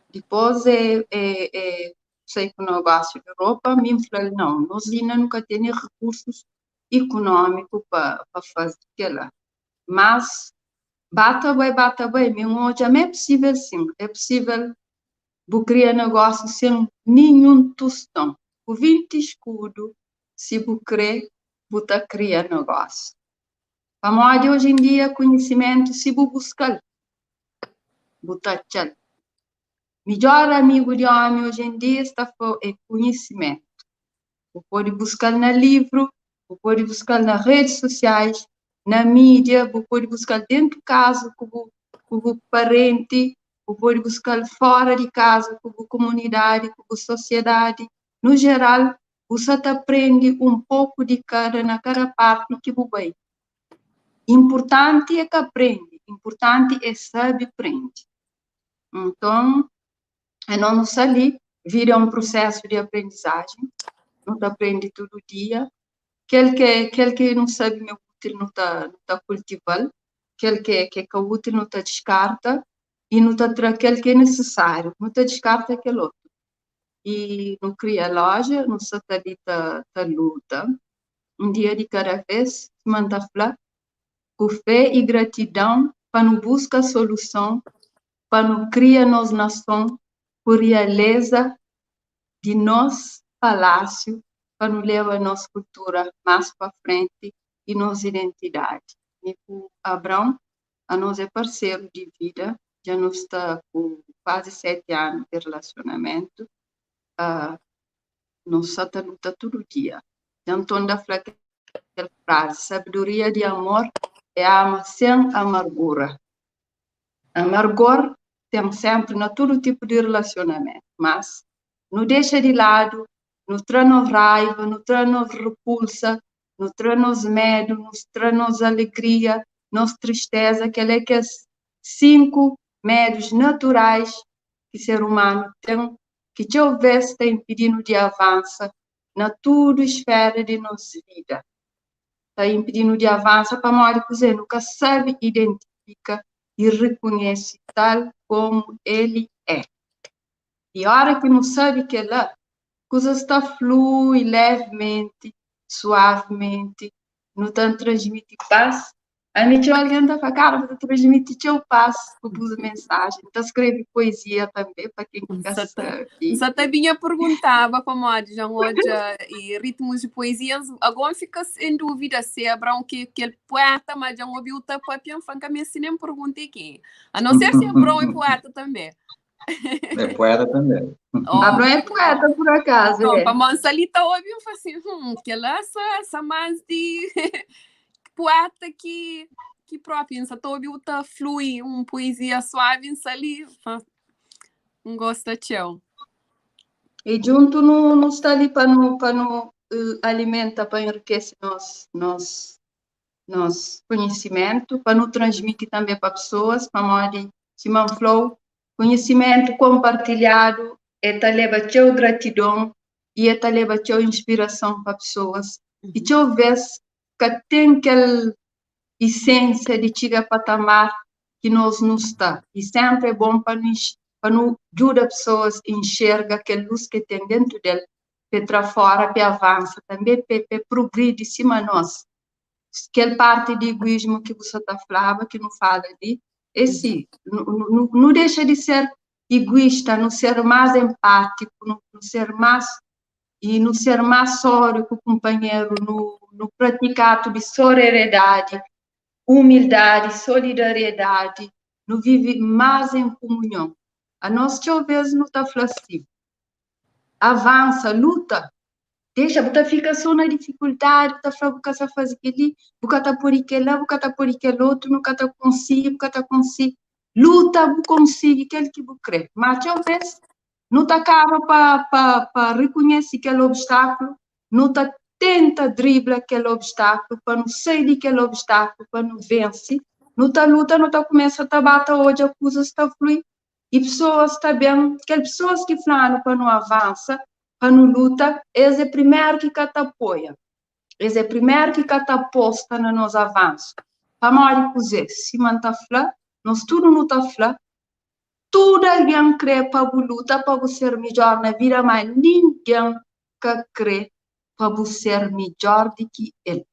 [SPEAKER 4] Depois, sei que o negócio de roupa, me falou, não, nós ainda nunca temos recursos econômicos para fazer aquilo. Mas, bata bem, meu hoje é possível sim, é possível criar negócio sem nenhum tostão. O 20 escudo, se você quer, você cria negócio. A moda hoje em dia, conhecimento, se você buscar, você tchau. Melhor amigo de homem hoje em dia é conhecimento. Você pode buscar no livro, você pode buscar nas redes sociais, na mídia, você pode buscar dentro de casa com o parente, você pode buscar fora de casa com a comunidade, com a sociedade. No geral, você aprende um pouco de na cada parte no que você vai. Importante é que aprende, importante é saber aprender. Então, não ali, vira um processo de aprendizagem, não aprende todo dia. Aquele que não sabe meu útil não está cultivando, aquele que é útil não está descarta, e não está aquele que é necessário, não está descarta aquele outro. E não cria loja, não se está luta. Um dia de cada vez, manda falar, com fé e gratidão, para não buscar solução, para não criar nos nação, por realeza de nosso palácio, para não levar a nossa cultura mais para frente e nossa identidade. E o Abrão, a nós é parceiro de vida, já nós está com quase 7 anos de relacionamento, nós está luta todo dia. Então, da aquela frase, sabedoria de amor é ama sem amargura. Amargor tem sempre na todo tipo de relacionamento, mas não deixa de lado, não traz raiva, não traz repulsa, não traz medo, não traz alegria, não tristeza, que é que as 5 médios naturais que o ser humano tem, que talvez está impedindo de avançar na toda esfera de nossa vida. Está impedindo de avançar para morrer, porque nunca sabe, identifica e reconhece tal como ele é. E a hora que não sabe que ela, coisas está flui levemente, suavemente, não está transmite paz. A gente olha para cara, está transmite teu paz com a mensagem. Então escreve poesia também para quem quer saber.
[SPEAKER 6] Só também perguntava para moda já hoje e ritmos de poesias. Agora fica em dúvida se é Abrão que é poeta, mas já ouviu o tapapia, francamente nem perguntei quem. A não ser se Abrão é poeta também.
[SPEAKER 1] É poeta também.
[SPEAKER 4] Abrão é poeta, por acaso.
[SPEAKER 6] Para Monsalita ouve e fala assim, que ela essa mais de poeta que próprio, não sabe o flui poesia suave, ali, gosta tchau.
[SPEAKER 4] E junto não está ali para no alimenta, para enriquecer nosso conhecimento, para nos transmitir também para pessoas, para modo Simão Flow, conhecimento compartilhado, leva teu gratidão e leva teu inspiração para pessoas. E teu vez que tem aquela essência de chegar patamar que nós não está. E sempre é bom para nos ajudar pessoas a enxergar aquela luz que tem dentro dele, para fora, para avançar, também para progredir de cima de nós. Aquela parte de egoísmo que você está falando, que não fala ali, esse não deixa de ser egoísta, não ser mais empático, não ser mais e não ser mais sório com o companheiro, no praticar de sororidade, humildade, solidariedade, não vive mais em comunhão. A nós, talvez, não está assim. Avança, luta. Deixa, você fica só na dificuldade, você fala, você faz aquilo, você está por aquele lá, você está por aquele outro, não está conseguindo, você está conseguindo. Luta, você consegue aquilo que você crê. Mas, talvez, não está acaba para reconhecer aquele obstáculo, não está tenta driblar aquele obstáculo, para não sair daquele obstáculo, para não vencer. Não está luta, não está começa a bater hoje, a coisa está fluindo. E pessoas também, aquelas pessoas que falam para não avançar, para não luta, eles é primeiro que te apoia. Eles é primeiro que te aposta no nosso avanço. Para mais dizer, se manta flá, nós tudo não está flá, tudo alguém crê para a luta, para você ser melhor na vida, mas ninguém que crê para você ser melhor do que ele.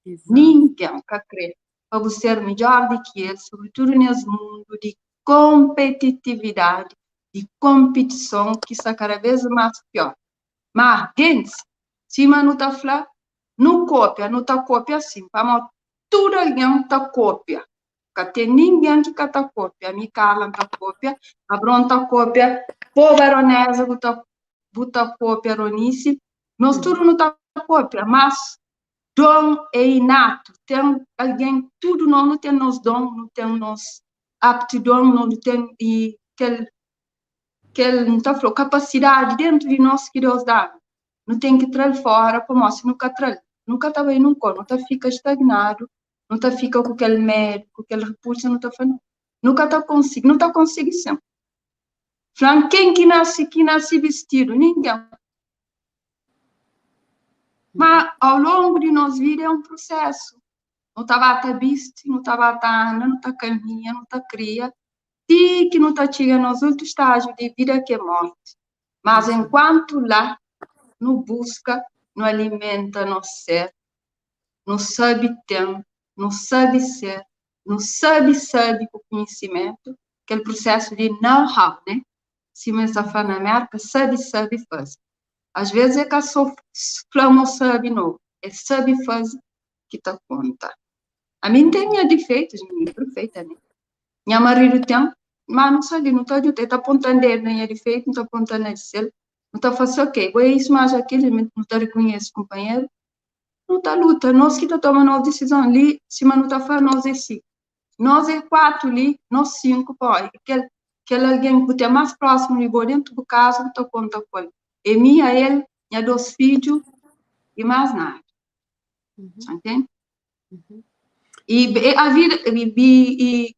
[SPEAKER 4] Exato. Ninguém que crê para você ser melhor do que ele, sobretudo nesse mundo de competitividade, de competição, que está cada vez mais pior. Mas, gente, se não está falando, não copia, não está copia assim, para tudo alguém está copia. Não tem ninguém que está copia. A Micaela está copia, a Bron está copia, a Baronesa está copia, Ronice. Nós tudo não está copia, mas dom é inato. Tem alguém, tudo não tem nos dom, não tem nos aptidão, não tem não está falando, capacidade dentro de nós que Deus dá. Não tem que trazer fora, para nós, nunca está bem, não está fica estagnado, não está fica com aquele medo, com aquele repulso, não está falando. Nunca está conseguindo, não está conseguindo sempre. Falando, quem que nasce vestido? Ninguém. Mas ao longo de nossa vida é um processo. Não estava a viste, não estava a anda, não está caminha, não está cria, e que não está chegando aos outros estágios de vida que é morte. Mas enquanto lá, não busca, não alimenta nosso ser, não sabe ter, não sabe ser, não sabe com conhecimento, aquele processo de know-how, né? Se me está falando na América, sabe fazer. Às vezes é que a sua flama sabe não, é sabe fazer que está conta. A mim tem minha defeitos, minha perfeita, né? Minha marido tem, mas não sabe, não está ajudando, está apontando ele, não é defeito, não está apontando ele, não está fazendo ok, é isso, mas aquilo, não está reconhecendo companheiro, não está luta, nós que está tomando uma decisão ali, se não está fazendo, nós é 5. Nós é 4 ali, nós 5, pô, aquele alguém que é mais próximo de dentro do caso, não está conta com ele. É minha, ele, minha 2 filhos, e mais nada. Entende? E a vida, e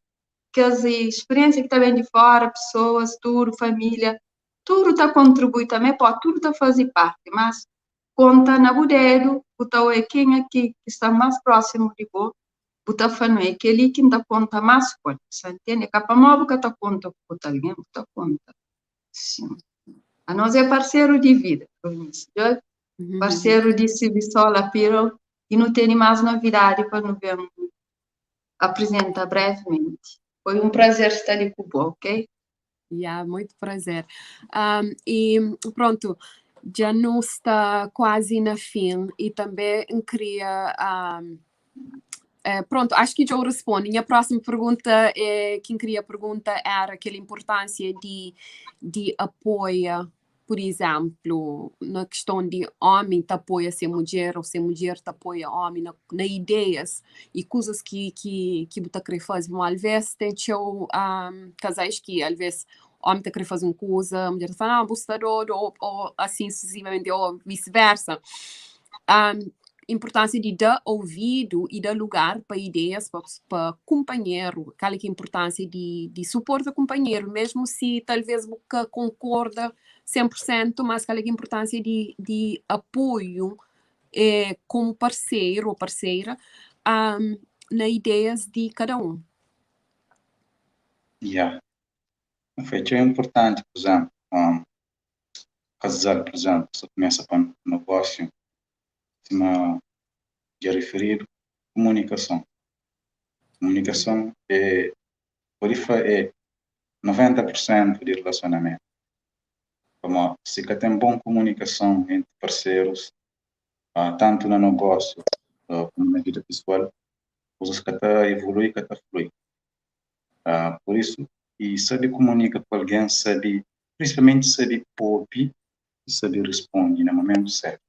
[SPEAKER 4] que as experiências que está vendo de fora, pessoas, tudo, família, tudo está contribuindo também, pode tudo está fazer parte, mas conta na dedo, o é quem aqui que está mais próximo de você, o está falando é aquele que está conta mais forte, entende? Capa móvel que está conta com alguém, está conta. Sim. A nós é parceiro de vida, parceiro de serviço lá, e não tem mais novidade para nos ver apresentar brevemente. Foi um prazer estar ali com você, ok?
[SPEAKER 6] Muito prazer. E pronto, já não está quase na fim e também queria... pronto, acho que eu respondo. Minha próxima pergunta, quem queria perguntar era aquela importância de apoio por exemplo, na questão de homem te apoia ser mulher ou ser mulher te apoia homem na ideias e coisas que você quer fazer. Mas às vezes tem casais que às vezes homem te quer fazer uma coisa, a mulher fala, não, você ou assim sucessivamente, ou vice-versa. Importância de dar ouvido e dar lugar para ideias, para companheiro, aquela que é a importância de suporte ao companheiro, mesmo se talvez você concorda 100%, mas aquela que é a importância de apoio como parceiro ou parceira nas ideias de cada um.
[SPEAKER 1] O feito é importante, por exemplo, casar, por exemplo, você começa com um negócio, de referir comunicação. Comunicação é 90% de relacionamento. Como se tem boa comunicação entre parceiros, tanto no negócio como na vida pessoal, coisas que evolui, que flui. Por isso, e saber comunicar com alguém, principalmente saber ouvir e saber responder no momento certo.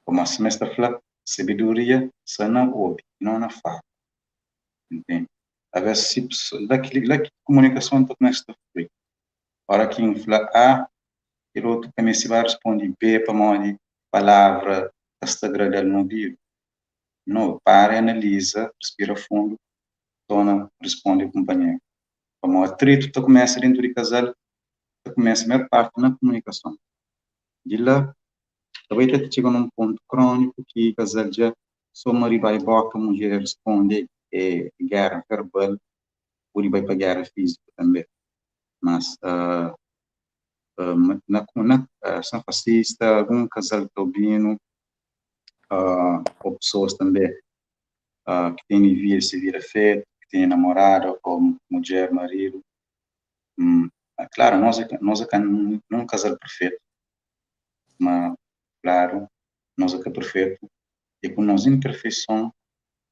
[SPEAKER 1] Como a semestre fala, sabedoria só não ouve, não na fala. Entende? Às vezes, daquela comunicação está começa a fluir. A hora que fala A, e o outro começa a responder B, para uma palavra, está agradando no ouvido. Não, para, analisa, respira fundo, responde ao companheiro. Como o atrito está começa dentro do casal, começa a maior parte na comunicação. De lá, talvez chega num ponto crônico que o casal já só marido vai boca, a mulher responde guerra verbal, ou vai para guerra física também. Mas na São Fascista, algum casal taubino, ou pessoas também que têm vida se vira feito, que têm namorado, ou mulher, marido. Claro, nós não um casal perfeito, mas claro, nós é perfeito e com nossa imperfeição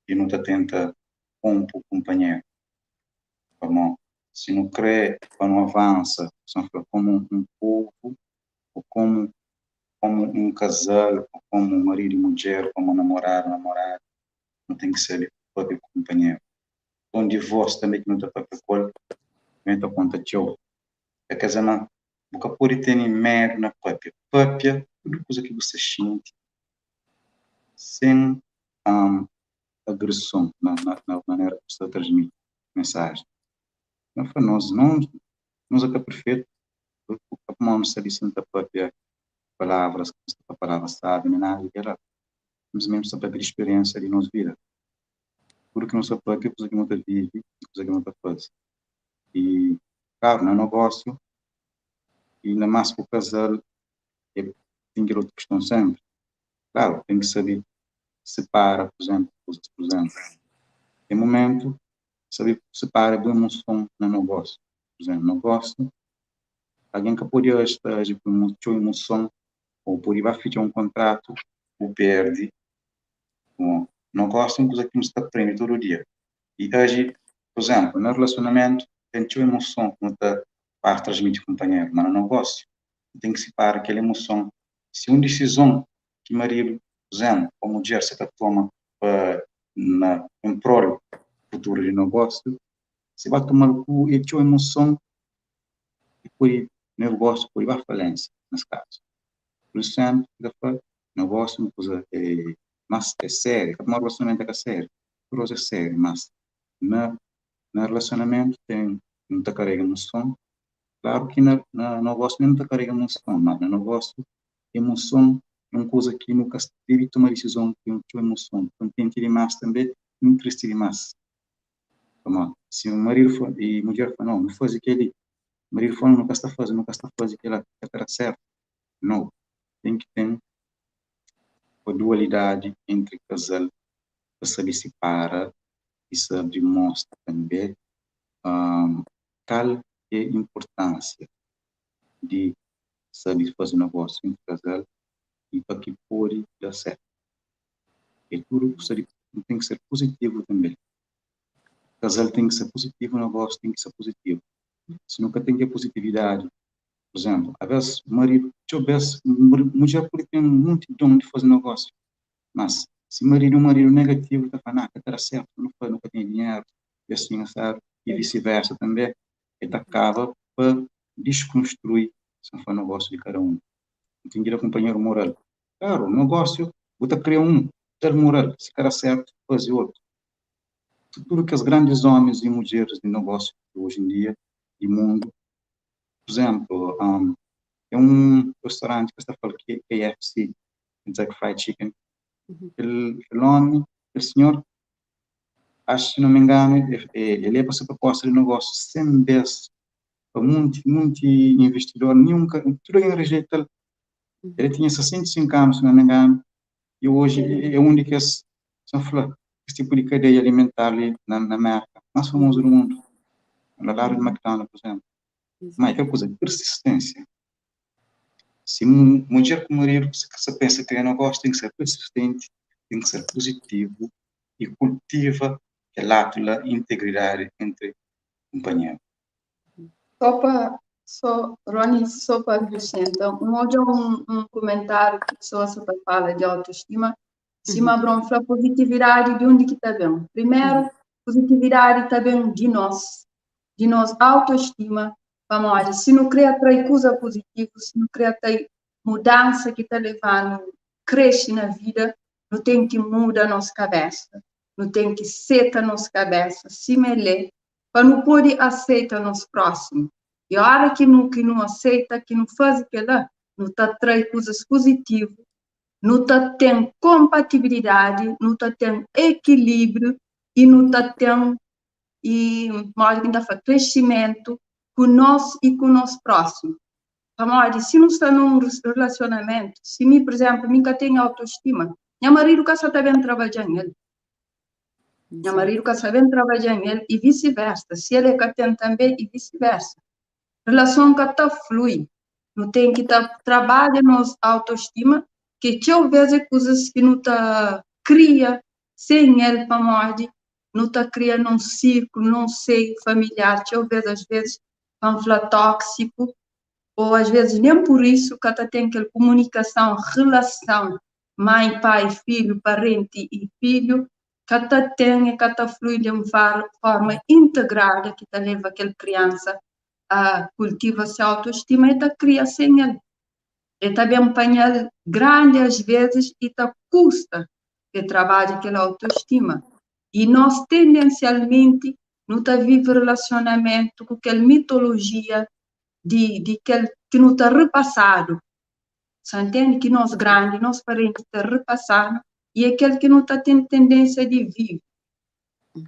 [SPEAKER 1] e não tenta com o companheiro. Como se não crê, não avança, como um povo, ou como um casal, ou como um marido e mulher, como namorado, não tem que ser o próprio companheiro. Um divórcio também que não está para a vem a conta de eu. É casamento, nunca pode ter medo na própria. Própria, tudo coisa que você sente, sem agressão na maneira que você transmite mensagem. Então, nós é perfeito, como se diz na própria palavras, a palavra sabe, nada que era, mas mesmo essa própria experiência de nos vida. Porque não sabe o que coisa que não vive, coisa que não faz. E, claro, no negócio, e na massa para o casal, tem que ir outra questão sempre. Claro, tem que saber separar, por exemplo, coisas, por exemplo. Tem momento, saber separar de emoção no negócio. Por exemplo, no negócio, alguém que poderia estar com muita emoção, ou poderia fazer um contrato, ou perde. Bom, negócio é uma coisa que nos aprende todo dia. E hoje, por exemplo, no relacionamento, tem muita emoção que não está para transmitir companheiro, mas no negócio, tem que separar aquela emoção. Se uma decisão que marido, por exemplo, ou mulher, você toma em prol do futuro de negócio, você vai tomar o que é emoção e por negócio, por ir à falência, nesse caso. Por isso, sempre, negócio é uma coisa mas é sério, uma relacionamento é sério, coisa é sério, mas no relacionamento tem muita carga emoção. Claro que no negócio não está carregando emoção, mas no negócio, emoção é uma coisa que nunca deve tomar decisão que não tem emoção. Então, tem que ir mais também, não precisa mais. Como, se o marido e a mulher falam, não faz aquele, o marido fala, nunca está fazendo aquela que está certo. Não, tem que ter a dualidade entre o casal, para saber separar e saber mostrar também qual é a importância de saber fazer negócio entre o casal e para que pode dar certo. E tudo tem que ser positivo também. O casal tem que ser positivo, o negócio tem que ser positivo. Se nunca tem a positividade Por exemplo, às vezes o marido, mulher pode ter muito dom de fazer negócio, mas se o marido negativo, está falando, que era certo, não foi, nunca tem dinheiro, e assim, sabe? E vice-versa também, ele acaba por desconstruir o negócio de cada um. Tem que ir a companheiro moral. Claro, o negócio, você cria ter moral, se cara certo, fazer outro. Tudo que os grandes homens e mulheres de negócio hoje em dia, do mundo, por exemplo, é um restaurante que está falando que é KFC, Kentucky Fried Chicken. O homem, o senhor, acho que se não me engano, ele é para essa proposta de negócio 100 vezes, para muito investidor, tudo em rejeito. Ele tinha 65 anos, se não me engano, e hoje é um daqueles, esse tipo de cadeia alimentar ali na América, mais famoso do mundo, na Larry McDonald, por exemplo. Mas é coisa, persistência. Se mulher com marido, se pensa que é negócio, tem que ser persistente, tem que ser positivo e cultiva aquela integridade entre companheiros.
[SPEAKER 4] Ronnie, só para acrescentar, um comentário que só se fala de autoestima, cima a positividade de onde que está bem. Primeiro, positividade está bem de nós autoestima, vamos, se não cria coisa positiva, se não cria mudança que está levando, cresce na vida, não tem que mudar nossa cabeça, não tem que setar nossa cabeça, se melhor, para não poder aceitar nosso próximo. E a hora que não aceita, que não faz aquilo, não está traz coisas positivas, não está tem compatibilidade, não está tem equilíbrio e não está tem modo que faz crescimento com nós e com o nosso próximo. Se não está num relacionamento, se mim, por exemplo, nunca tenho autoestima, meu marido que está bem trabalhando nele. Meu marido que está bem trabalhando nele e vice-versa. Se ele que tem também e vice-versa. Relação que está flui. Não tem que trabalhar nossa autoestima, que tinha vezes coisas que não está cria sem ele para morrer, não está criando um círculo, não sei, familiar, tinha às vezes panfla tóxico, ou às vezes nem por isso que ela tem aquela comunicação, relação, mãe, pai, filho, parente e filho, que ela tem, que ela flui de uma forma integrada, que ela leva aquela criança a cultivar sua autoestima e ela cria sem ele. E também um painel grande às vezes e tá custa de trabalhar aquela autoestima. E nós tendencialmente não tá vive relacionamento com aquela mitologia de que não tá repassado. Você entende que nós grandes, nós parentes tá repassado e aquele que não tá tendo tendência de viver.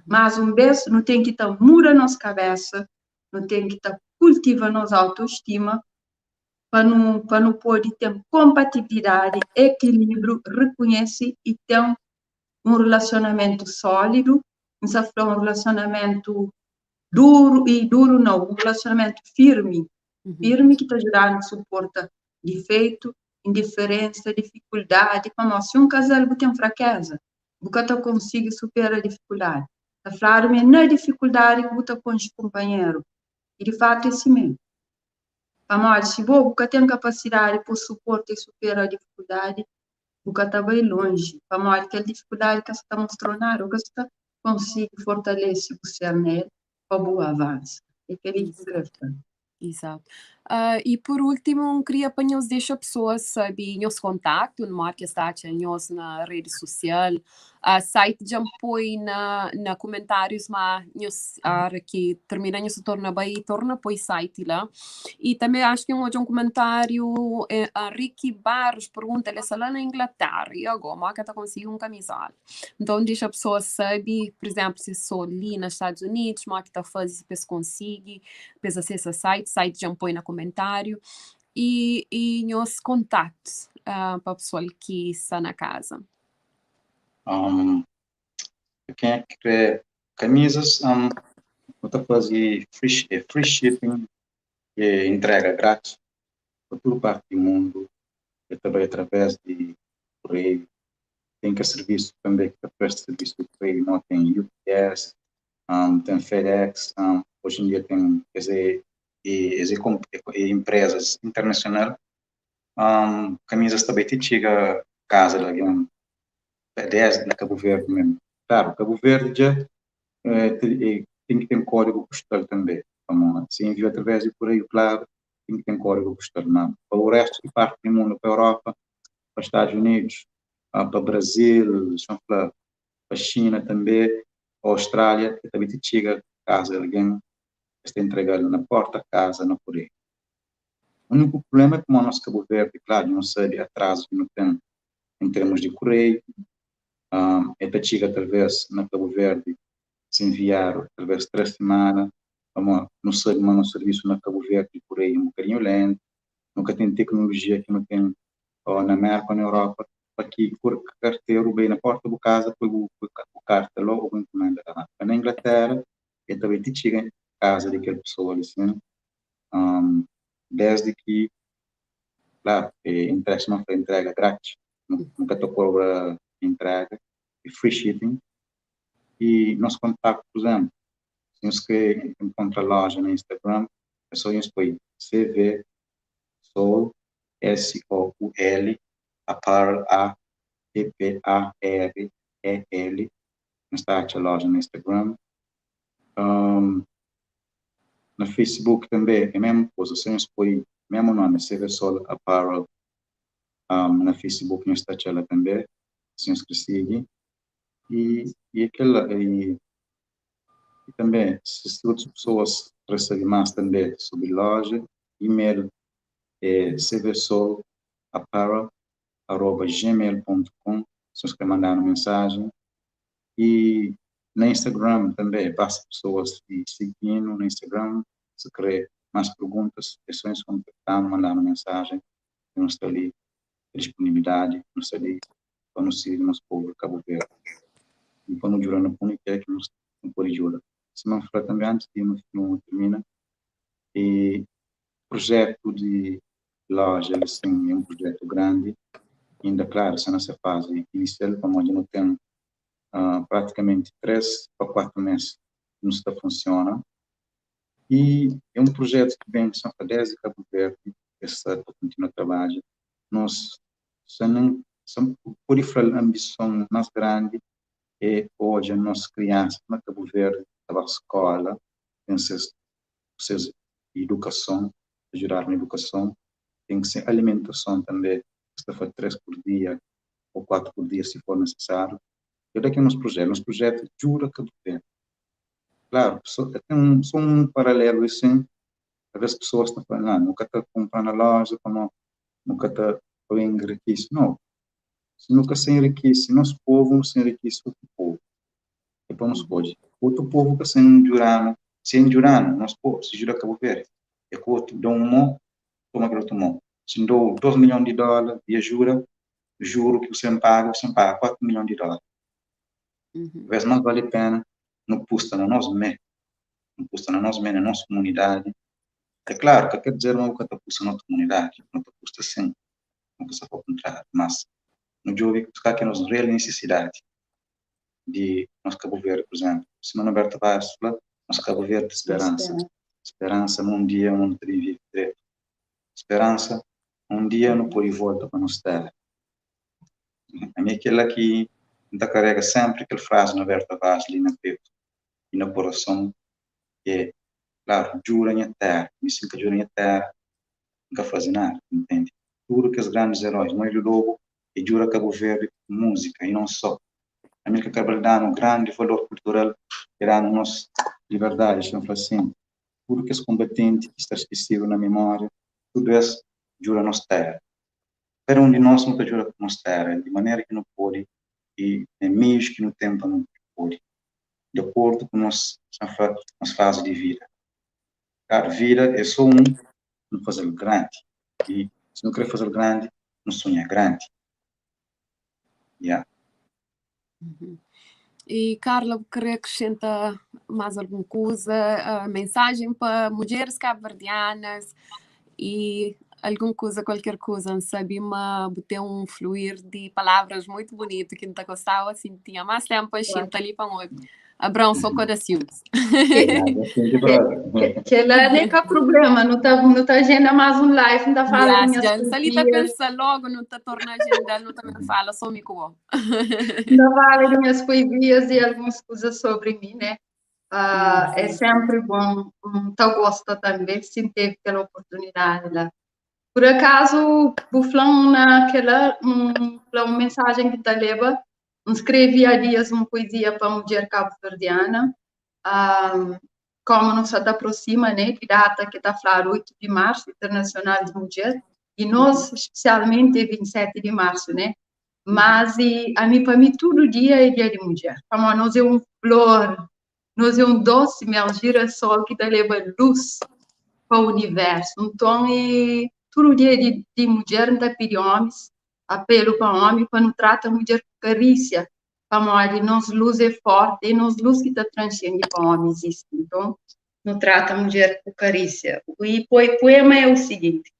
[SPEAKER 4] Mas vez não tem que estar muda nossa cabeça, não tem que estar cultiva nossa autoestima para não poder ter compatibilidade, equilíbrio, reconhecer e ter um relacionamento sólido, não se fala um relacionamento duro não, um relacionamento firme, firme que está ajudando a suportar defeito, indiferença, dificuldade, como se um casal tem fraqueza, você consegue superar a dificuldade. Está falando na dificuldade que você com o companheiro, e de fato é assim mesmo. Amor, se você tem capacidade para suportar e superar a dificuldade, você está bem longe. Amor, aquela dificuldade que você está mostrando, você consegue fortalecer o ser nele para o avanço. É aquele que
[SPEAKER 6] Exato. E por último, queria para nos deixar pessoas saber nos contato, no marca está nos na rede social, site já põe na comentários, mas nos que termina nos torna bem torna põe site lá. E também acho que um comentário Ricky Barros pergunta ele está lá na Inglaterra e agora marca está conseguindo camisal. Então deixa a pessoa saber, por exemplo, se sou ali nos Estados Unidos, marca está fazendo se consegue, depois acessa site já põe na comentário e nos contatos para o pessoal que está na casa.
[SPEAKER 1] Quem é que quer camisas, vou fazer free shipping e entrega grátis para toda parte do mundo, também através de correio. Tem que serviço também que presta serviço do correio, não tem UPS, tem FedEx, hoje em dia tem, quer dizer, e empresas internacionais, camisas também te chega casa de alguém, 10 na Cabo Verde mesmo. Claro, Cabo Verde já tem que ter um código postal também. Se envia através de correio, claro, tem que ter um código postal. Não. Para o resto de parte do mundo, para a Europa, para os Estados Unidos, para o Brasil, para a China também, a Austrália, que também te chega casa alguém está entregando na porta da casa, no correio. O único problema é que o nosso Cabo Verde, claro, não sabe atraso que não tem em termos de correio. É chega através na Cabo Verde se enviar através de 3 semanas, não sabe um serviço na Cabo Verde de correio um bocadinho lento, nunca tem tecnologia que não tem na América ou na Europa, para que por carteiro bem na porta da casa, depois o carta logo ou encomenda. Na Inglaterra, é também te chega casa daquela pessoa assim, desde que, claro, empréstimo foi entrega grátis, nunca te cobra entrega, e free shipping, e nosso contato, por exemplo, se nós que encontra a loja no Instagram, é só nos põe CV Soul, SOUL, Apparel, APPAREL, está a loja no Instagram. No Facebook também é a mesma coisa, se nós põe mesmo nome, CV Soul Apparel, no Facebook nós está a também, se nós que segue, e também, se outras pessoas recebem mais também sobre loja, e-mail é cvsoulapparel@gmail.com, se você quer mandar uma mensagem. E no Instagram também, basta pessoas seguindo no Instagram, se quer mais perguntas, é só nos contactar, mandar uma mensagem, não está ali a disponibilidade, não está ali para nos seguir nosso povo Cabo Verde. E quando o Jurano Puni, que é que nos pode ajudar. Se não for também antes de não termina, e projeto de loja, assim, é um projeto grande, ainda claro, essa nossa fase inicial, como a gente não tem praticamente 3 para 4 meses que não está funciona, e é um projeto que vem de São Fadez e Cabo Verde, essa continua a trabalho, nós por falar ambição mais grande, é hoje a nossa criança na Cabo Verde, a escola, tem seus educação, ajudar na educação, tem que ser alimentação também, está a 3 por dia ou 4 por dia se for necessário. E daqui nos projetos jura Cabo Verde. Claro, tem só um paralelo assim, as pessoas estão falando, nunca está comprando na loja, nunca está enriquece. Não, se nunca se enriquece, nosso povo não se enriquece outro povo. Depois nos pode. Outro povo que se endurando, nosso povo, se jura Cabo Verde. É que outro dá um mão, toma aquele outro mão. Se dou $2 milhões e juro que você paga $4 milhões. Às mais vale a pena, não custa na nossa na nossa comunidade. É claro que quer dizer não que custa na nossa comunidade, não custa sim, não custa ao contrário, mas no jogo buscar que nos real necessidade de nosso Cabo Verde, por exemplo, se não aberta Vaz, nosso Cabo Verde esperança um dia não vive direito, esperança um dia não pode voltar para nos terra. A minha aquela que ainda carrega sempre aquela frase na Berta Vaz ali na peito e no coração, que é, claro, jura em terra, me sinto jura em terra, nunca faz nada, entende? Tudo que os grandes heróis, Mãe do Lobo e jura Cabo Verde com música, e não só. A minha que acaba dando um grande valor cultural, gerando nossa liberdade, não faz assim. Tudo que os combatentes está esquecido na memória, tudo isso jura nossa terra. Cada um de nós nunca jura com nossa terra, de maneira que não pode, e em meios que no tempo não pode, de acordo com nossa fase de vida. Cara, vida é só não fazer grande. E se não quer fazer grande, não sonha grande. Yeah.
[SPEAKER 6] E Carla, queria acrescentar mais alguma coisa, mensagem para mulheres cabo-verdianas e alguma coisa, qualquer coisa, sabe, mas ter um fluir de palavras muito bonito que não gostava, assim, tinha mais tempo a gente ali para Abraço ao coração.
[SPEAKER 4] Que lá nem que problema, não tá agenda mais um live, não tá falando minhas
[SPEAKER 6] Já ali tá
[SPEAKER 4] poesias,
[SPEAKER 6] pensando logo, não tá tornando agenda, não tá me fala, só me coa.
[SPEAKER 4] não fala minhas poesias e algumas coisas sobre mim, né? É sempre bom, tá gosta também, se teve aquela oportunidade lá. Por acaso, vou falar uma mensagem que tá leva, escrevi há dias uma poesia para a mulher cabo-verdiana, como não se aproxima, né, de data que está falando 8 de março, Internacional de Mulher, e nós, especialmente, 27 de março, né, mas para mim, todo dia é dia de mulher. Como nós é flor, nós é doce mel girassol que leva luz para o universo. Então, todo dia de mulher, não está pedindo homens, apelo para homem, para não tratar a mulher com carícia, para nossa luz é forte, e nossa luz que está transcendendo para o homem existe. Então, não trata a mulher com carícia. E o poema é o seguinte: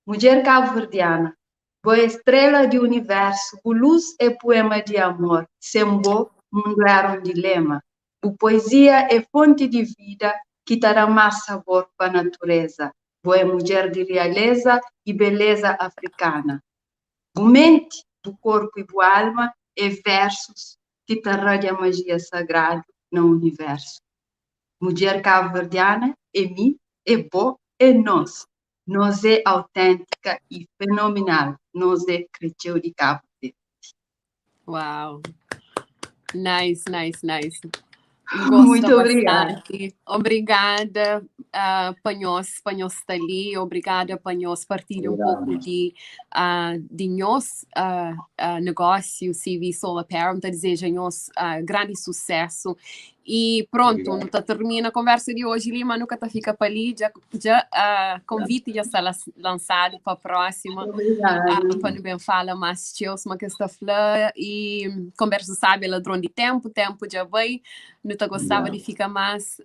[SPEAKER 4] mulher cabo-verdiana, boa estrela do universo, o luz é poema de amor, sembo, mundo era um dilema. A poesia é fonte de vida que dará mais sabor para a natureza. Boa mulher de realeza e beleza africana. O mente, do corpo e do alma é versos que irradia a magia sagrada no universo. Mulher cabo-verdiana é mim, é boa, é nós. Nós é autêntica e fenomenal. Nós é cresceu de Cabo Verde.
[SPEAKER 6] Uau! Nice.
[SPEAKER 4] Muito obrigada.
[SPEAKER 6] Obrigada para nós estar ali. Obrigada para nós partilhar um pouco de nosso negócio CV Solar Power. Então, desejo-nos grande sucesso. E pronto, não termina a conversa de hoje, Lima, nunca fica para ali, já convite já está lançado para a próxima, para não falar mais teus, uma questão e conversa sabe, ladrão de tempo já vai, não gostava de ficar mais,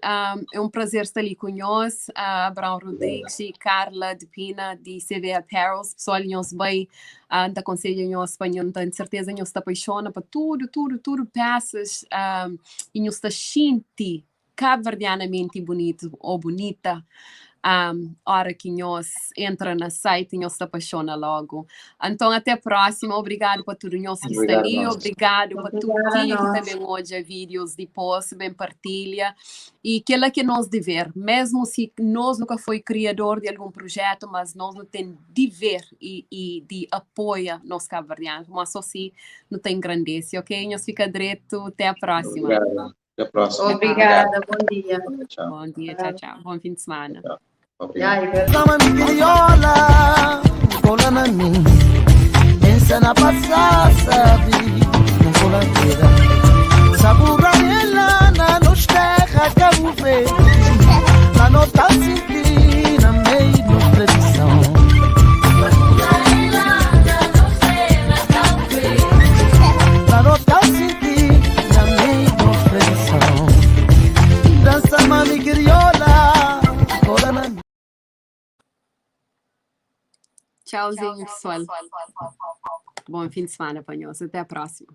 [SPEAKER 6] é um prazer estar ali com nós, Abraão Rodrigues e Carla de Pina, de CV Apparels, pessoal, nós vai, da conselho nós espanhol, tenho certeza nós está apaixona para tudo peças, e nós está sente cabo-verdianamente bonito ou bonita, hora que nós entra na site e nós se apaixona logo. Então, até a próxima. Obrigado para tudo nós que está ali. Obrigado para tudo que também hoje vídeos depois, bem partilha. E aquilo que nós dever, mesmo se nós nunca foi criador de algum projeto, mas nós não tem dever e de apoio nos cabo-verdianos, mas só se não tem grandeza, ok? Nós fica direto. Até a próxima.
[SPEAKER 1] Obrigado. Até a próxima.
[SPEAKER 4] Obrigada, bom dia.
[SPEAKER 1] Tchau.
[SPEAKER 6] Bom dia, tchau. Bom fim de semana.
[SPEAKER 1] Tchau. Obrigado.
[SPEAKER 5] Kama mikiriola kola na mim pensa na passar sabe não kola tira sabura ela na nos terra Cabo Verde lá no tá simples na meio da tradição lá no tá simples na meio da tradição dança mami crioula kola na mim.
[SPEAKER 6] Tchauzinho, pessoal. Bom fim de semana para nós. Até a próxima.